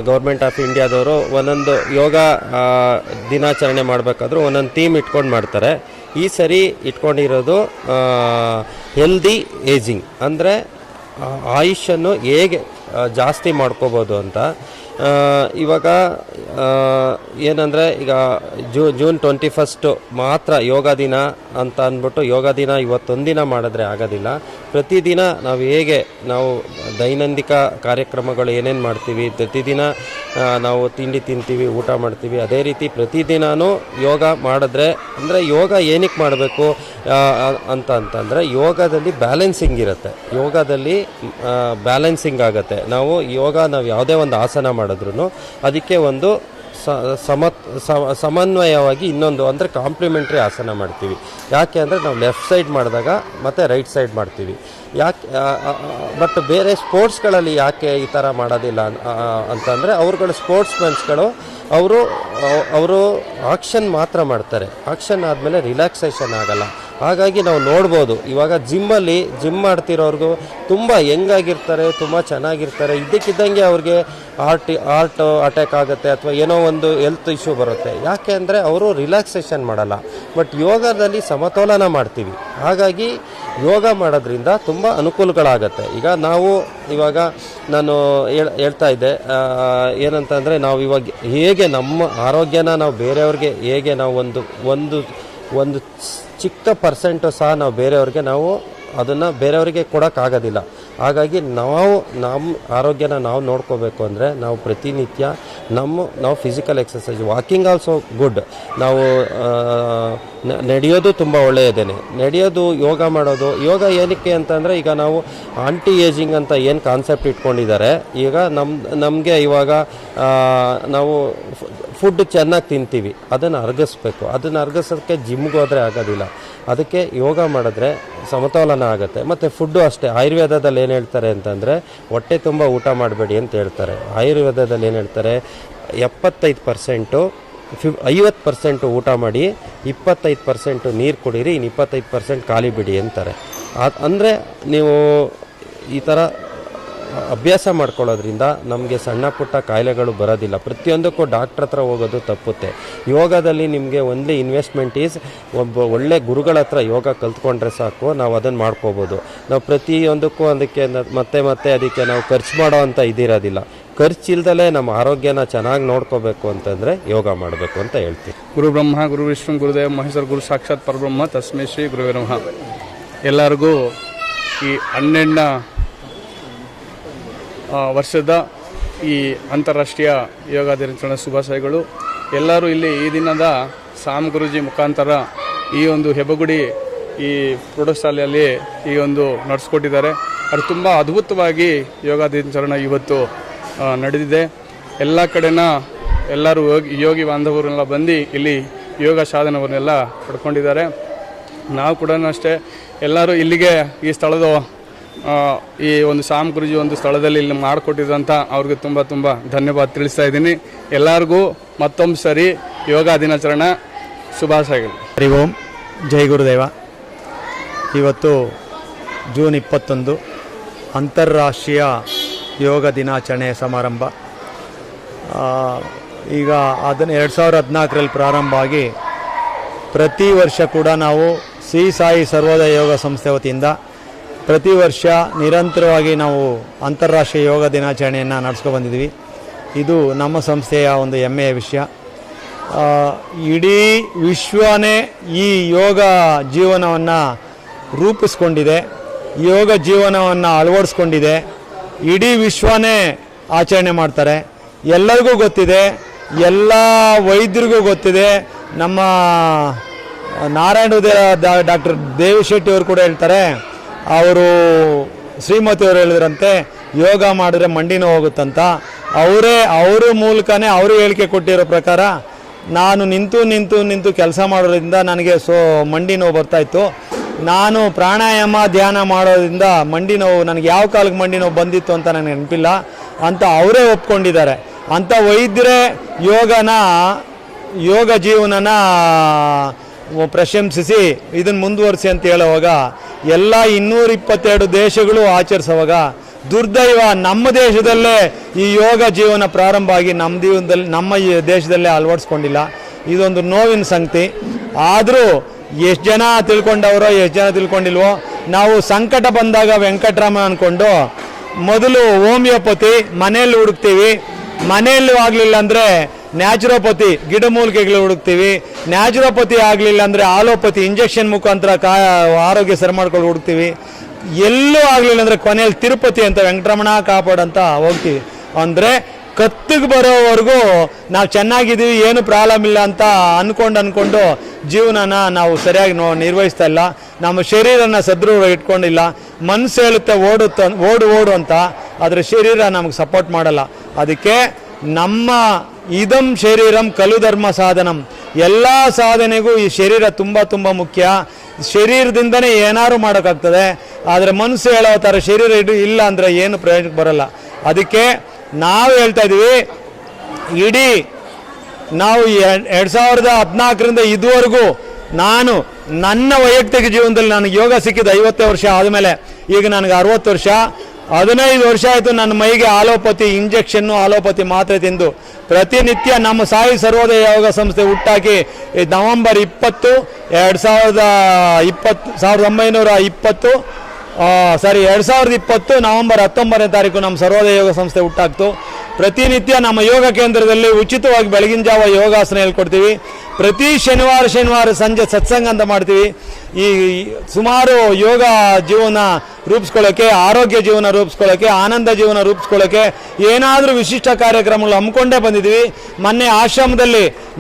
Speaker 17: ಗೌರ್ಮೆಂಟ್ ಆಫ್ ಇಂಡಿಯಾದವರು ಒಂದೊಂದು ಯೋಗ ದಿನಾಚರಣೆ ಮಾಡಬೇಕಾದ್ರೂ ಒಂದೊಂದು ಥೀಮ್ ಇಟ್ಕೊಂಡು ಮಾಡ್ತಾರೆ. ಈ ಸರಿ ಇಟ್ಕೊಂಡಿರೋದು ಹೆಲ್ದಿ ಏಜಿಂಗ್, ಅಂದರೆ ಆಯುಷನ್ನು ಹೇಗೆ ಜಾಸ್ತಿ ಮಾಡ್ಕೋಬೋದು ಅಂತ. ಇವಾಗ ಏನಂದರೆ ಈಗ ಜೂನ್ 21 ಮಾತ್ರ ಯೋಗ ದಿನ ಅಂತ ಅಂದ್ಬಿಟ್ಟು ಯೋಗ ದಿನ ಇವತ್ತೊಂದಿನ ಮಾಡಿದ್ರೆ ಆಗೋದಿಲ್ಲ. ಪ್ರತಿದಿನ ನಾವು ಹೇಗೆ ನಾವು ದೈನಂದಿಕ ಕಾರ್ಯಕ್ರಮಗಳು ಏನೇನು ಮಾಡ್ತೀವಿ, ಪ್ರತಿದಿನ ನಾವು ತಿಂಡಿ ತಿಂತೀವಿ, ಊಟ ಮಾಡ್ತೀವಿ, ಅದೇ ರೀತಿ ಪ್ರತಿದಿನವೂ ಯೋಗ ಮಾಡಿದ್ರೆ, ಅಂದರೆ ಯೋಗ ಏನಕ್ಕೆ ಮಾಡಬೇಕು ಅಂತಂದರೆ ಯೋಗದಲ್ಲಿ ಬ್ಯಾಲೆನ್ಸಿಂಗ್ ಇರುತ್ತೆ, ಯೋಗದಲ್ಲಿ ಬ್ಯಾಲೆನ್ಸಿಂಗ್ ಆಗುತ್ತೆ. ನಾವು ಯಾವುದೇ ಒಂದು ಆಸನ ಮಾಡಿದ್ರೂ ಅದಕ್ಕೆ ಒಂದು ಸಮನ್ವಯವಾಗಿ ಇನ್ನೊಂದು ಅಂದರೆ ಕಾಂಪ್ಲಿಮೆಂಟ್ರಿ ಆಸನ ಮಾಡ್ತೀವಿ. ಯಾಕೆ ಅಂದರೆ ನಾವು ಲೆಫ್ಟ್ ಸೈಡ್ ಮಾಡಿದಾಗ ಮತ್ತು ರೈಟ್ ಸೈಡ್ ಮಾಡ್ತೀವಿ. ಯಾಕೆ ಬಟ್ ಬೇರೆ ಸ್ಪೋರ್ಟ್ಸ್ಗಳಲ್ಲಿ ಯಾಕೆ ಈ ಥರ ಮಾಡೋದಿಲ್ಲ ಅಂತಂದರೆ ಅವ್ರುಗಳು ಸ್ಪೋರ್ಟ್ಸ್ಮನ್ಸ್ಗಳು ಅವರು ಆಕ್ಷನ್ ಮಾತ್ರ ಮಾಡ್ತಾರೆ, ಆಕ್ಷನ್ ಆದಮೇಲೆ ರಿಲ್ಯಾಕ್ಸೇಷನ್ ಆಗಲ್ಲ. ಹಾಗಾಗಿ ನಾವು ನೋಡ್ಬೋದು ಇವಾಗ ಜಿಮ್ ಮಾಡ್ತಿರೋರ್ಗು ತುಂಬ ಹೆಂಗಾಗಿರ್ತಾರೆ, ತುಂಬ ಚೆನ್ನಾಗಿರ್ತಾರೆ, ಇದ್ದಕ್ಕಿದ್ದಂಗೆ ಅವ್ರಿಗೆ ಹಾರ್ಟ್ ಅಟ್ಯಾಕ್ ಆಗುತ್ತೆ ಅಥವಾ ಏನೋ ಒಂದು ಹೆಲ್ತ್ ಇಶ್ಯೂ ಬರುತ್ತೆ. ಯಾಕೆ ಅಂದರೆ ಅವರು ರಿಲ್ಯಾಕ್ಸೇಷನ್ ಮಾಡಲ್ಲ. ಬಟ್ ಯೋಗದಲ್ಲಿ ಸಮತೋಲನ ಮಾಡ್ತೀವಿ. ಹಾಗಾಗಿ ಯೋಗ ಮಾಡೋದ್ರಿಂದ ತುಂಬ ಅನುಕೂಲಗಳಾಗತ್ತೆ. ಈಗ ಇವಾಗ ನಾನು ಹೇಳ್ತಾ ಇದ್ದೆ ಏನಂತಂದರೆ ನಾವು ಇವಾಗ ಹೇಗೆ ನಮ್ಮ ಆರೋಗ್ಯನ ನಾವು ಬೇರೆಯವ್ರಿಗೆ ಹೇಗೆ ನಾವು ಒಂದು ಚಿಕ್ಕ ಪರ್ಸೆಂಟು ಸಹ ನಾವು ಬೇರೆಯವ್ರಿಗೆ ನಾವು ಅದನ್ನು ಬೇರೆಯವರಿಗೆ ಕೊಡೋಕ್ಕಾಗೋದಿಲ್ಲ. ಹಾಗಾಗಿ ನಮ್ಮ ಆರೋಗ್ಯನ ನಾವು ನೋಡ್ಕೋಬೇಕು ಅಂದರೆ ನಾವು ಪ್ರತಿನಿತ್ಯ ನಾವು physical exercise, walking also good. ನಾವು ನಡೆಯೋದು ತುಂಬ ಒಳ್ಳೆಯದೇನೆ. ನಡೆಯೋದು, ಯೋಗ ಮಾಡೋದು. ಯೋಗ ಏನಕ್ಕೆ ಅಂತಂದರೆ ಈಗ ನಾವು ಆಂಟಿ ಏಜಿಂಗ್ ಅಂತ ಏನು ಕಾನ್ಸೆಪ್ಟ್ ಇಟ್ಕೊಂಡಿದ್ದಾರೆ. ಈಗ ನಮಗೆ ಇವಾಗ ನಾವು ಫುಡ್ ಚೆನ್ನಾಗಿ ತಿಂತೀವಿ, ಅದನ್ನು ಅರಗಿಸ್ಬೇಕು. ಅದನ್ನು ಅರಗಿಸೋದಕ್ಕೆ ಜಿಮ್ಗೆ ಹೋದರೆ ಆಗೋದಿಲ್ಲ. ಅದಕ್ಕೆ ಯೋಗ ಮಾಡಿದ್ರೆ ಸಮತೋಲನ ಆಗುತ್ತೆ. ಮತ್ತು ಫುಡ್ಡು ಅಷ್ಟೇ. ಆಯುರ್ವೇದದಲ್ಲಿ ಏನು ಹೇಳ್ತಾರೆ ಅಂತಂದರೆ ಹೊಟ್ಟೆ ತುಂಬ ಊಟ ಮಾಡಬೇಡಿ ಅಂತ ಹೇಳ್ತಾರೆ. ಆಯುರ್ವೇದದಲ್ಲಿ ಏನು ಹೇಳ್ತಾರೆ, 75% 50% ಊಟ ಮಾಡಿ, 25% ನೀರು ಕುಡೀರಿ, ಇನ್ನು 25% ಖಾಲಿ ಬಿಡಿ ಅಂತಾರೆ. ಅಂದರೆ ನೀವು ಈ ಥರ ಅಭ್ಯಾಸ ಮಾಡ್ಕೊಳ್ಳೋದ್ರಿಂದ ನಮಗೆ ಸಣ್ಣ ಪುಟ್ಟ ಕಾಯಿಲೆಗಳು ಬರೋದಿಲ್ಲ. ಪ್ರತಿಯೊಂದಕ್ಕೂ ಡಾಕ್ಟ್ರ್ ಹತ್ರ ಹೋಗೋದು ತಪ್ಪುತ್ತೆ. ಯೋಗದಲ್ಲಿ ನಿಮಗೆ ಓನ್ಲಿ ಇನ್ವೆಸ್ಟ್ಮೆಂಟ್ ಒಬ್ಬ ಒಳ್ಳೆ ಗುರುಗಳ ಹತ್ರ ಯೋಗ ಕಲ್ತ್ಕೊಂಡ್ರೆ ಸಾಕು, ನಾವು ಅದನ್ನು ಮಾಡ್ಕೋಬೋದು. ನಾವು ಪ್ರತಿಯೊಂದಕ್ಕೂ ಅದಕ್ಕೆ ಮತ್ತೆ ಅದಕ್ಕೆ ನಾವು ಖರ್ಚು ಮಾಡೋ ಅಂತ ಇದಿರೋದಿಲ್ಲ. ಖರ್ಚಿಲ್ದಲೇ ನಮ್ಮ ಆರೋಗ್ಯನ ಚೆನ್ನಾಗಿ ನೋಡ್ಕೋಬೇಕು ಅಂತಂದರೆ ಯೋಗ ಮಾಡಬೇಕು ಅಂತ ಹೇಳ್ತೀವಿ.
Speaker 18: ಗುರು ಬ್ರಹ್ಮ ಗುರು ವಿಷ್ಣು ಗುರುದೇವ ಮಹೇಶ್ವರ ಗುರು ಸಾಕ್ಷಾತ್ ಪರಬ್ರಹ್ಮ ತಸ್ಮೈ ಶ್ರೀ ಗುರುವೇ ನಮಃ. ಎಲ್ಲರಿಗೂ ಈ 12ನೇ ವರ್ಷದ ಈ ಅಂತಾರಾಷ್ಟ್ರೀಯ ಯೋಗ ದಿನಾಚರಣೆ ಶುಭಾಶಯಗಳು. ಎಲ್ಲರೂ ಇಲ್ಲಿ ಈ ದಿನದ ಸಾಮ್ ಗುರೂಜಿ ಮುಖಾಂತರ ಈ ಒಂದು ಹೆಬ್ಬಗುಡಿ ಈ ಪ್ರೌಢಶಾಲೆಯಲ್ಲಿ ಈ ಒಂದು ನಡೆಸ್ಕೊಟ್ಟಿದ್ದಾರೆ. ಅದು ತುಂಬ ಅದ್ಭುತವಾಗಿ ಯೋಗ ದಿನಾಚರಣೆ ಇವತ್ತು ನಡೆದಿದೆ. ಎಲ್ಲ ಕಡೆನ ಎಲ್ಲರೂ ಯೋಗಿ ಬಾಂಧವರೆಲ್ಲ ಬಂದು ಇಲ್ಲಿ ಯೋಗ ಸಾಧನವನ್ನೆಲ್ಲ ಪಡ್ಕೊಂಡಿದ್ದಾರೆ. ನಾವು ಕೂಡ ಅಷ್ಟೇ ಎಲ್ಲರೂ ಇಲ್ಲಿಗೆ ಈ ಸ್ಥಳದ ಈ ಒಂದು ಸಾಮ್ ಗುರೂಜಿ ಒಂದು ಸ್ಥಳದಲ್ಲಿ ಇಲ್ಲಿ ಮಾಡಿಕೊಟ್ಟಿದ್ದಂಥ ಅವ್ರಿಗೆ ತುಂಬ ತುಂಬ ಧನ್ಯವಾದ ತಿಳಿಸ್ತಾ ಇದ್ದೀನಿ. ಎಲ್ಲರಿಗೂ ಮತ್ತೊಂದು ಸರಿ ಯೋಗ ದಿನಾಚರಣೆ ಶುಭಾಶಯಗಳು.
Speaker 19: ಹರಿ ಓಂ, ಜೈ ಗುರುದೇವ. ಇವತ್ತು ಜೂನ್ 21 ಅಂತಾರಾಷ್ಟ್ರೀಯ ಯೋಗ ದಿನಾಚರಣೆ ಸಮಾರಂಭ. ಈಗ ಅದನ್ನು 2014ರಲ್ಲಿ ಪ್ರಾರಂಭ ಆಗಿ ಪ್ರತಿ ವರ್ಷ ಕೂಡ ನಾವು ಶ್ರೀ ಸಾಯಿ ಸರ್ವೋದಯ ಯೋಗ ಸಂಸ್ಥೆ ವತಿಯಿಂದ ಪ್ರತಿ ವರ್ಷ ನಿರಂತರವಾಗಿ ನಾವು ಅಂತಾರಾಷ್ಟ್ರೀಯ ಯೋಗ ದಿನಾಚರಣೆಯನ್ನು ನಡೆಸ್ಕೊಂಡು ಬಂದಿದ್ವಿ. ಇದು ನಮ್ಮ ಸಂಸ್ಥೆಯ ಒಂದು ಹೆಮ್ಮೆಯ ವಿಷಯ. ಇಡೀ ವಿಶ್ವನೇ ಈ ಯೋಗ ಜೀವನವನ್ನು ರೂಪಿಸ್ಕೊಂಡಿದೆ, ಯೋಗ ಜೀವನವನ್ನು ಅಳವಡಿಸ್ಕೊಂಡಿದೆ. ಇಡೀ ವಿಶ್ವನೇ ಆಚರಣೆ ಮಾಡ್ತಾರೆ. ಎಲ್ಲರಿಗೂ ಗೊತ್ತಿದೆ, ಎಲ್ಲ ವೈದ್ಯರಿಗೂ ಗೊತ್ತಿದೆ. ನಮ್ಮ ನಾರಾಯಣ ಡಾಕ್ಟರ್ ದೇವಿಶೆಟ್ಟಿ ಅವರು ಕೂಡ ಹೇಳ್ತಾರೆ, ಅವರು ಶ್ರೀಮತಿಯವರು ಹೇಳಿದ್ರಂತೆ ಯೋಗ ಮಾಡಿದ್ರೆ ಮಂಡಿ ನೋವು ಹೋಗುತ್ತಂತ. ಅವರ ಮೂಲಕನೇ ಅವರು ಹೇಳಿಕೆ ಕೊಟ್ಟಿರೋ ಪ್ರಕಾರ ನಾನು ನಿಂತು ಕೆಲಸ ಮಾಡೋದ್ರಿಂದ ನನಗೆ ಮಂಡಿ ನೋವು ಬರ್ತಾಯಿತ್ತು. ನಾನು ಪ್ರಾಣಾಯಾಮ ಧ್ಯಾನ ಮಾಡೋದ್ರಿಂದ ಮಂಡಿ ನೋವು, ನನಗೆ ಯಾವ ಕಾಲಕ್ಕೆ ಮಂಡಿ ನೋವು ಬಂದಿತ್ತು ಅಂತ ನನಗೆ ನೆನಪಿಲ್ಲ ಅಂತ ಅವರೇ ಒಪ್ಕೊಂಡಿದ್ದಾರೆ. ಅಂಥ ವೈದ್ಯರೇ ಯೋಗ ಜೀವನನ ಪ್ರಶಂಸಿಸಿ ಇದನ್ನು ಮುಂದುವರಿಸಿ ಅಂತ ಹೇಳುವಾಗ ಎಲ್ಲ 222 ದೇಶಗಳು ಆಚರಿಸುವಾಗ ದುರ್ದೈವ ನಮ್ಮ ದೇಶದಲ್ಲೇ ಈ ಯೋಗ ಜೀವನ ಪ್ರಾರಂಭ ಆಗಿ ನಮ್ಮ ದೇಶದಲ್ಲೇ ಅಳವಡಿಸ್ಕೊಂಡಿಲ್ಲ. ಇದೊಂದು ನೋವಿನ ಸಂಗತಿ. ಆದರೂ ಎಷ್ಟು ಜನ ತಿಳ್ಕೊಂಡವರೋ ಎಷ್ಟು ಜನ ತಿಳ್ಕೊಂಡಿಲ್ವೋ, ನಾವು ಸಂಕಟ ಬಂದಾಗ ವೆಂಕಟರಾಮ ಅಂದ್ಕೊಂಡು ಮೊದಲು ಹೋಮಿಯೋಪತಿ ಮನೆಯಲ್ಲಿ ಹುಡುಕ್ತೀವಿ, ಮನೆಯಲ್ಲೂ ಆಗಲಿಲ್ಲ ಅಂದರೆ ನ್ಯಾಚುರೋಪತಿ ಗಿಡಮೂಲಿಕೆಗಳು ಹುಡುಕ್ತೀವಿ, ನ್ಯಾಚುರೋಪತಿ ಆಗಲಿಲ್ಲ ಅಂದರೆ ಆಲೋಪತಿ ಇಂಜೆಕ್ಷನ್ ಮುಖಾಂತರ ಆರೋಗ್ಯ ಸರಿ ಮಾಡ್ಕೊಂಡು ಹುಡುಕ್ತೀವಿ, ಎಲ್ಲೂ ಆಗಲಿಲ್ಲ ಅಂದರೆ ಕೊನೆಯಲ್ಲಿ ತಿರುಪತಿ ಅಂತ ವೆಂಕಟರಮಣ ಕಾಪಾಡಂತ ಹೋಗ್ತೀವಿ. ಅಂದರೆ ಕತ್ತಿಗೆ ಬರೋವರೆಗೂ ನಾವು ಚೆನ್ನಾಗಿದ್ದೀವಿ, ಏನು ಪ್ರಾಬ್ಲಮ್ ಇಲ್ಲ ಅಂತ ಅಂದ್ಕೊಂಡು ಜೀವನನ ನಾವು ಸರಿಯಾಗಿ ನಿರ್ವಹಿಸ್ತಾ ಇಲ್ಲ. ನಮ್ಮ ಶರೀರನ ಸದೃಢ ಇಟ್ಕೊಂಡಿಲ್ಲ. ಮನಸ್ಸು ಹೇಳುತ್ತೆ ಓಡು ಅಂತ, ಆದರೆ ಶರೀರ ನಮಗೆ ಸಪೋರ್ಟ್ ಮಾಡಲ್ಲ. ಅದಕ್ಕೆ ನಮ್ಮ ಇದಂ ಶರೀರಂ ಕಲು ಧರ್ಮ ಸಾಧನಂ, ಎಲ್ಲ ಸಾಧನೆಗೂ ಈ ಶರೀರ ತುಂಬ ಮುಖ್ಯ. ಶರೀರದಿಂದನೇ ಏನಾದ್ರು ಮಾಡೋಕ್ಕಾಗ್ತದೆ, ಆದರೆ ಮನಸ್ಸು ಹೇಳೋ ಥರ ಶರೀರ ಇಲ್ಲ ಅಂದರೆ ಏನು ಪ್ರಯೋಜನಕ್ಕೆ ಬರಲ್ಲ. ಅದಕ್ಕೆ ನಾವು ಹೇಳ್ತಾ ಇದ್ದೀವಿ, ಇಡೀ ನಾವು 2014ರಿಂದ ಇದುವರೆಗೂ ನನ್ನ ವೈಯಕ್ತಿಕ ಜೀವನದಲ್ಲಿ ನನಗೆ ಯೋಗ ಸಿಕ್ಕಿದ್ದು 50 ವರ್ಷ ಆದಮೇಲೆ, ಈಗ ನನಗೆ 60 ವರ್ಷ. 15 ವರ್ಷ ಆಯಿತು ನನ್ನ ಮೈಗೆ ಆಲೋಪತಿ ಇಂಜೆಕ್ಷನ್ನು ಆಲೋಪತಿ ಮಾತ್ರೆ ತಿಂದು. ಪ್ರತಿನಿತ್ಯ ನಮ್ಮ ಸಾಯಿ ಸರ್ವೋದಯ ಯೋಗ ಸಂಸ್ಥೆ ಹುಟ್ಟಾಕಿ ನವೆಂಬರ್ 20, 2020 ನವೆಂಬರ್ 19ನೇ ತಾರೀಕು ನಮ್ಮ ಸರ್ವೋದಯ ಯೋಗ ಸಂಸ್ಥೆ ಹುಟ್ಟಾಕ್ತು. ಪ್ರತಿನಿತ್ಯ ನಮ್ಮ ಯೋಗ ಕೇಂದ್ರದಲ್ಲಿ ಉಚಿತವಾಗಿ ಬೆಳಗಿನ ಜಾವ ಯೋಗಾಸನ ಹೇಳ್ಕೊಡ್ತೀವಿ. ಪ್ರತಿ ಶನಿವಾರ ಸಂಜೆ ಸತ್ಸಂಗ ಅಂತ ಮಾಡ್ತೀವಿ. ಈ ಸುಮಾರು ಯೋಗ ಜೀವನ ರೂಪಿಸ್ಕೊಳ್ಳೋಕ್ಕೆ, ಆರೋಗ್ಯ ಜೀವನ ರೂಪಿಸ್ಕೊಳ್ಳೋಕ್ಕೆ, ಆನಂದ ಜೀವನ ರೂಪಿಸ್ಕೊಳ್ಳೋಕ್ಕೆ ಏನಾದರೂ ವಿಶಿಷ್ಟ ಕಾರ್ಯಕ್ರಮಗಳು ಹಮ್ಮಿಕೊಂಡೇ ಬಂದಿದ್ದೀವಿ. ಮೊನ್ನೆ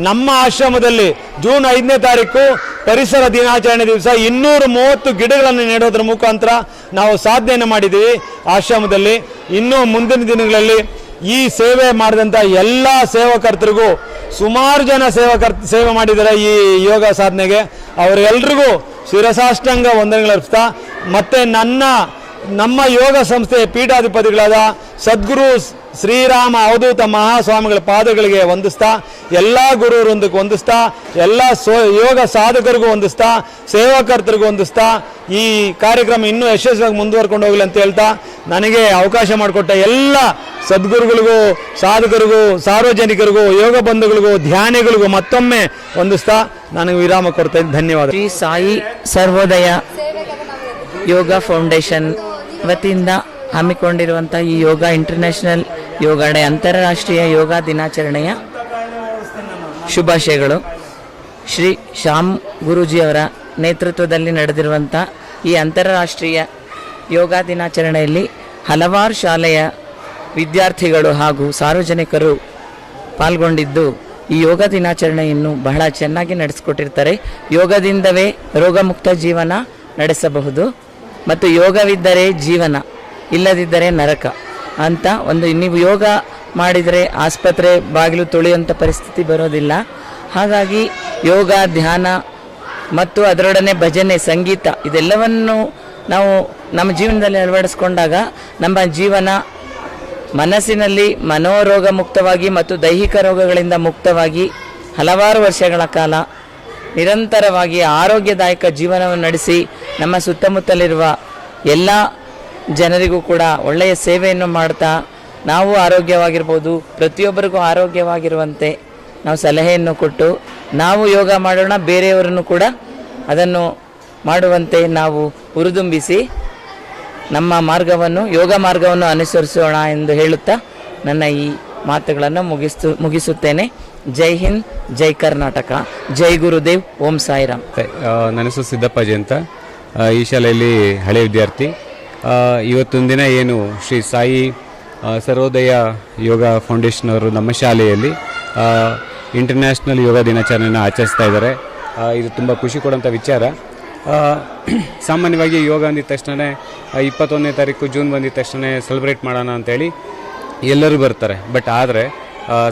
Speaker 19: ನಮ್ಮ ಆಶ್ರಮದಲ್ಲಿ ಜೂನ್ 5ನೇ ತಾರೀಕು ಪರಿಸರ ದಿನಾಚರಣೆ ದಿವಸ 230 ಗಿಡಗಳನ್ನು ನೆಡೋದ್ರ ಮುಖಾಂತರ ನಾವು ಸಾಧನೆಯನ್ನು ಮಾಡಿದ್ದೀವಿ ಆಶ್ರಮದಲ್ಲಿ. ಇನ್ನೂ ಮುಂದಿನ ದಿನಗಳಲ್ಲಿ ಈ ಸೇವೆ ಮಾಡಿದಂಥ ಎಲ್ಲ ಸೇವಕರ್ತರಿಗೂ, ಸುಮಾರು ಜನ ಸೇವೆ ಮಾಡಿದ್ದಾರೆ ಈ ಯೋಗ ಸಾಧನೆಗೆ, ಅವರೆಲ್ರಿಗೂ ಶಿರಸಾಷ್ಟಾಂಗ ವಂದನೆಗಳು ಅರ್ಪಿಸ್ತಾ, ಮತ್ತು ನಮ್ಮ ಯೋಗ ಸಂಸ್ಥೆಯ ಪೀಠಾಧಿಪತಿಗಳಾದ ಸದ್ಗುರು ಶ್ರೀರಾಮ ಅವಧೂತ ಮಹಾಸ್ವಾಮಿಗಳ ಪಾದಗಳಿಗೆ ವಂದಿಸ್ತಾ, ಎಲ್ಲ ಗುರುವೃಂದಕ್ಕೆ ವಂದಿಸ್ತಾ, ಎಲ್ಲ ಯೋಗ ಸಾಧಕರಿಗೂ ವಂದಿಸ್ತಾ, ಸೇವಾಕರ್ತರಿಗೂ ವಂದಿಸ್ತಾ, ಈ ಕಾರ್ಯಕ್ರಮ ಇನ್ನೂ ಯಶಸ್ವಿಯಾಗಿ ಮುಂದುವರ್ಕೊಂಡು ಹೋಗಲಿ ಅಂತ ಹೇಳ್ತಾ, ನನಗೆ ಅವಕಾಶ ಮಾಡಿಕೊಟ್ಟ ಎಲ್ಲ ಸದ್ಗುರುಗಳಿಗೂ, ಸಾಧಕರಿಗೂ, ಸಾರ್ವಜನಿಕರಿಗೂ, ಯೋಗ ಬಂಧುಗಳಿಗೂ, ಧ್ಯಾನಿಗಳಿಗೂ ಮತ್ತೊಮ್ಮೆ ವಂದಿಸ್ತಾ ನನಗೆ ವಿರಾಮ ಕೊಡ್ತಾ ಇದ್ದೀನಿ. ಧನ್ಯವಾದ.
Speaker 20: ಶ್ರೀ ಸಾಯಿ ಸರ್ವೋದಯ ಯೋಗ ಫೌಂಡೇಶನ್ ವತಿಯಿಂದ ಹಮ್ಮಿಕೊಂಡಿರುವಂಥ ಈ ಯೋಗ ಇಂಟರ್ನ್ಯಾಷನಲ್ ಯೋಗ ಡೇ, ಅಂತಾರಾಷ್ಟ್ರೀಯ ಯೋಗ ದಿನಾಚರಣೆಯ ಶುಭಾಶಯಗಳು. ಶ್ರೀ ಶ್ಯಾಮ್ ಗುರೂಜಿಯವರ ನೇತೃತ್ವದಲ್ಲಿ ನಡೆದಿರುವಂಥ ಈ ಅಂತಾರಾಷ್ಟ್ರೀಯ ಯೋಗ ದಿನಾಚರಣೆಯಲ್ಲಿ ಹಲವಾರು ಶಾಲೆಯ ವಿದ್ಯಾರ್ಥಿಗಳು ಹಾಗೂ ಸಾರ್ವಜನಿಕರು ಪಾಲ್ಗೊಂಡಿದ್ದು ಈ ಯೋಗ ದಿನಾಚರಣೆಯನ್ನು ಬಹಳ ಚೆನ್ನಾಗಿ ನಡೆಸಿಕೊಟ್ಟಿರ್ತಾರೆ. ಯೋಗದಿಂದವೇ ರೋಗಮುಕ್ತ ಜೀವನ ನಡೆಸಬಹುದು ಮತ್ತು ಯೋಗವಿದ್ದರೆ ಜೀವನ, ಇಲ್ಲದಿದ್ದರೆ ನರಕ ಅಂತ ನೀವು ಯೋಗ ಮಾಡಿದರೆ ಆಸ್ಪತ್ರೆ ಬಾಗಿಲು ತೊಳೆಯುವಂಥ ಪರಿಸ್ಥಿತಿ ಬರೋದಿಲ್ಲ. ಹಾಗಾಗಿ ಯೋಗ, ಧ್ಯಾನ ಮತ್ತು ಅದರೊಡನೆ ಭಜನೆ, ಸಂಗೀತ ಇದೆಲ್ಲವನ್ನು ನಾವು ನಮ್ಮ ಜೀವನದಲ್ಲಿ ಅಳವಡಿಸ್ಕೊಂಡಾಗ ನಮ್ಮ ಜೀವನ ಮನಸ್ಸಿನಲ್ಲಿ ಮನೋರೋಗ ಮುಕ್ತವಾಗಿ ಮತ್ತು ದೈಹಿಕ ರೋಗಗಳಿಂದ ಮುಕ್ತವಾಗಿ ಹಲವಾರು ವರ್ಷಗಳ ಕಾಲ ನಿರಂತರವಾಗಿ ಆರೋಗ್ಯದಾಯಕ ಜೀವನವನ್ನು ನಡೆಸಿ ನಮ್ಮ ಸುತ್ತಮುತ್ತಲಿರುವ ಎಲ್ಲ ಜನರಿಗೂ ಕೂಡ ಒಳ್ಳೆಯ ಸೇವೆಯನ್ನು ಮಾಡ್ತಾ ನಾವು ಆರೋಗ್ಯವಾಗಿರ್ಬೋದು, ಪ್ರತಿಯೊಬ್ಬರಿಗೂ ಆರೋಗ್ಯವಾಗಿರುವಂತೆ ನಾವು ಸಲಹೆಯನ್ನು ಕೊಟ್ಟು ನಾವು ಯೋಗ ಮಾಡೋಣ, ಬೇರೆಯವರನ್ನು ಕೂಡ ಅದನ್ನು ಮಾಡುವಂತೆ ನಾವು ಹುರಿದುಂಬಿಸಿ ನಮ್ಮ ಯೋಗ ಮಾರ್ಗವನ್ನು ಅನುಸರಿಸೋಣ ಎಂದು ಹೇಳುತ್ತಾ ನನ್ನ ಈ ಮಾತುಗಳನ್ನು ಮುಗಿಸುತ್ತೇನೆ. ಜೈ ಹಿಂದ್, ಜೈ ಕರ್ನಾಟಕ, ಜೈ ಗುರುದೇವ್, ಓಂ ಸಾಯಿರಾಮ್.
Speaker 21: ನನ್ನ ಹೆಸರು ಸಿದ್ದಪ್ಪಾಜಿ ಅಂತ, ಈ ಶಾಲೆಯಲ್ಲಿ ಹಳೆ ವಿದ್ಯಾರ್ಥಿ. ಇವತ್ತೊಂದು ದಿನ ಏನು ಶ್ರೀ ಸಾಯಿ ಸರ್ವೋದಯ ಯೋಗ ಫೌಂಡೇಶನ್ ಅವರು ನಮ್ಮ ಶಾಲೆಯಲ್ಲಿ ಇಂಟರ್ನ್ಯಾಷನಲ್ ಯೋಗ ದಿನಾಚರಣೆಯನ್ನು ಆಚರಿಸ್ತಾ ಇದ್ದಾರೆ. ಇದು ತುಂಬ ಖುಷಿ ಕೊಡುವಂಥ ವಿಚಾರ. ಸಾಮಾನ್ಯವಾಗಿ ಯೋಗ ಅಂದಿದ ತಕ್ಷಣ 21ನೇ ತಾರೀಕು ಜೂನ್ ಬಂದಿದ ತಕ್ಷಣ ಸೆಲೆಬ್ರೇಟ್ ಮಾಡೋಣ ಅಂತೇಳಿ ಎಲ್ಲರೂ ಬರ್ತಾರೆ. ಬಟ್ ಆದರೆ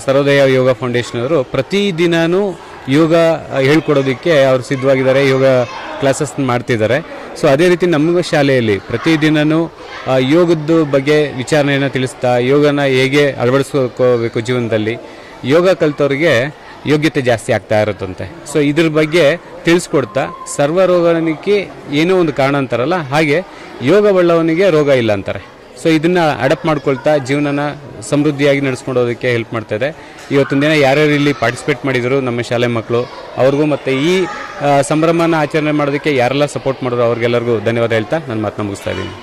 Speaker 21: ಸರ್ವೋದಯ ಯೋಗ ಫೌಂಡೇಶನ್ ಅವರು ಪ್ರತಿದಿನವೂ ಯೋಗ ಹೇಳ್ಕೊಡೋದಕ್ಕೆ ಅವರು ಸಿದ್ಧವಾಗಿದ್ದಾರೆ, ಯೋಗ ಕ್ಲಾಸಸ್ ಮಾಡ್ತಿದ್ದಾರೆ. ಸೊ ಅದೇ ರೀತಿ ನಮ್ಮ ಶಾಲೆಯಲ್ಲಿ ಪ್ರತಿದಿನವೂ ಯೋಗದ ಬಗ್ಗೆ ವಿಚಾರಣೆಯನ್ನು ತಿಳಿಸ್ತಾ, ಯೋಗನ ಹೇಗೆ ಅಳವಡಿಸ್ಕೋಬೇಕು ಜೀವನದಲ್ಲಿ, ಯೋಗ ಕಲಿತವ್ರಿಗೆ ಯೋಗ್ಯತೆ ಜಾಸ್ತಿ ಆಗ್ತಾ ಇರುತ್ತಂತೆ. ಸೊ ಇದ್ರ ಬಗ್ಗೆ ತಿಳಿಸ್ಕೊಡ್ತಾ, ಸರ್ವರೋಗನಿಗೆ ಏನೋ ಒಂದು ಕಾರಣ ಅಂತಾರಲ್ಲ, ಹಾಗೆ ಯೋಗ ಬಳ್ಳವನಿಗೆ ರೋಗ ಇಲ್ಲ ಅಂತಾರೆ. ಸೊ ಇದನ್ನು ಅಡಾಪ್ಟ್ ಮಾಡ್ಕೊಳ್ತಾ ಜೀವನನ ಸಮೃದ್ಧಿಯಾಗಿ ನಡೆಸ್ಕೊಂಡೋದಕ್ಕೆ ಹೆಲ್ಪ್ ಮಾಡ್ತಾಯಿದೆ. ಇವತ್ತೊಂದು ದಿನ ಯಾರ್ಯಾರು ಇಲ್ಲಿ ಪಾರ್ಟಿಸಿಪೇಟ್ ಮಾಡಿದರು ನಮ್ಮ ಶಾಲೆ ಮಕ್ಕಳು, ಅವ್ರಿಗೂ ಮತ್ತು ಈ ಸಂಭ್ರಮನ ಆಚರಣೆ ಮಾಡೋದಕ್ಕೆ ಯಾರೆಲ್ಲ ಸಪೋರ್ಟ್ ಮಾಡಿದ್ರು ಅವ್ರಿಗೆಲ್ಲರಿಗೂ ಧನ್ಯವಾದ ಹೇಳ್ತಾ ನನ್ನ ಮಾತನ್ನ ಮುಗಿಸ್ತಾ ಇದ್ದೀನಿ.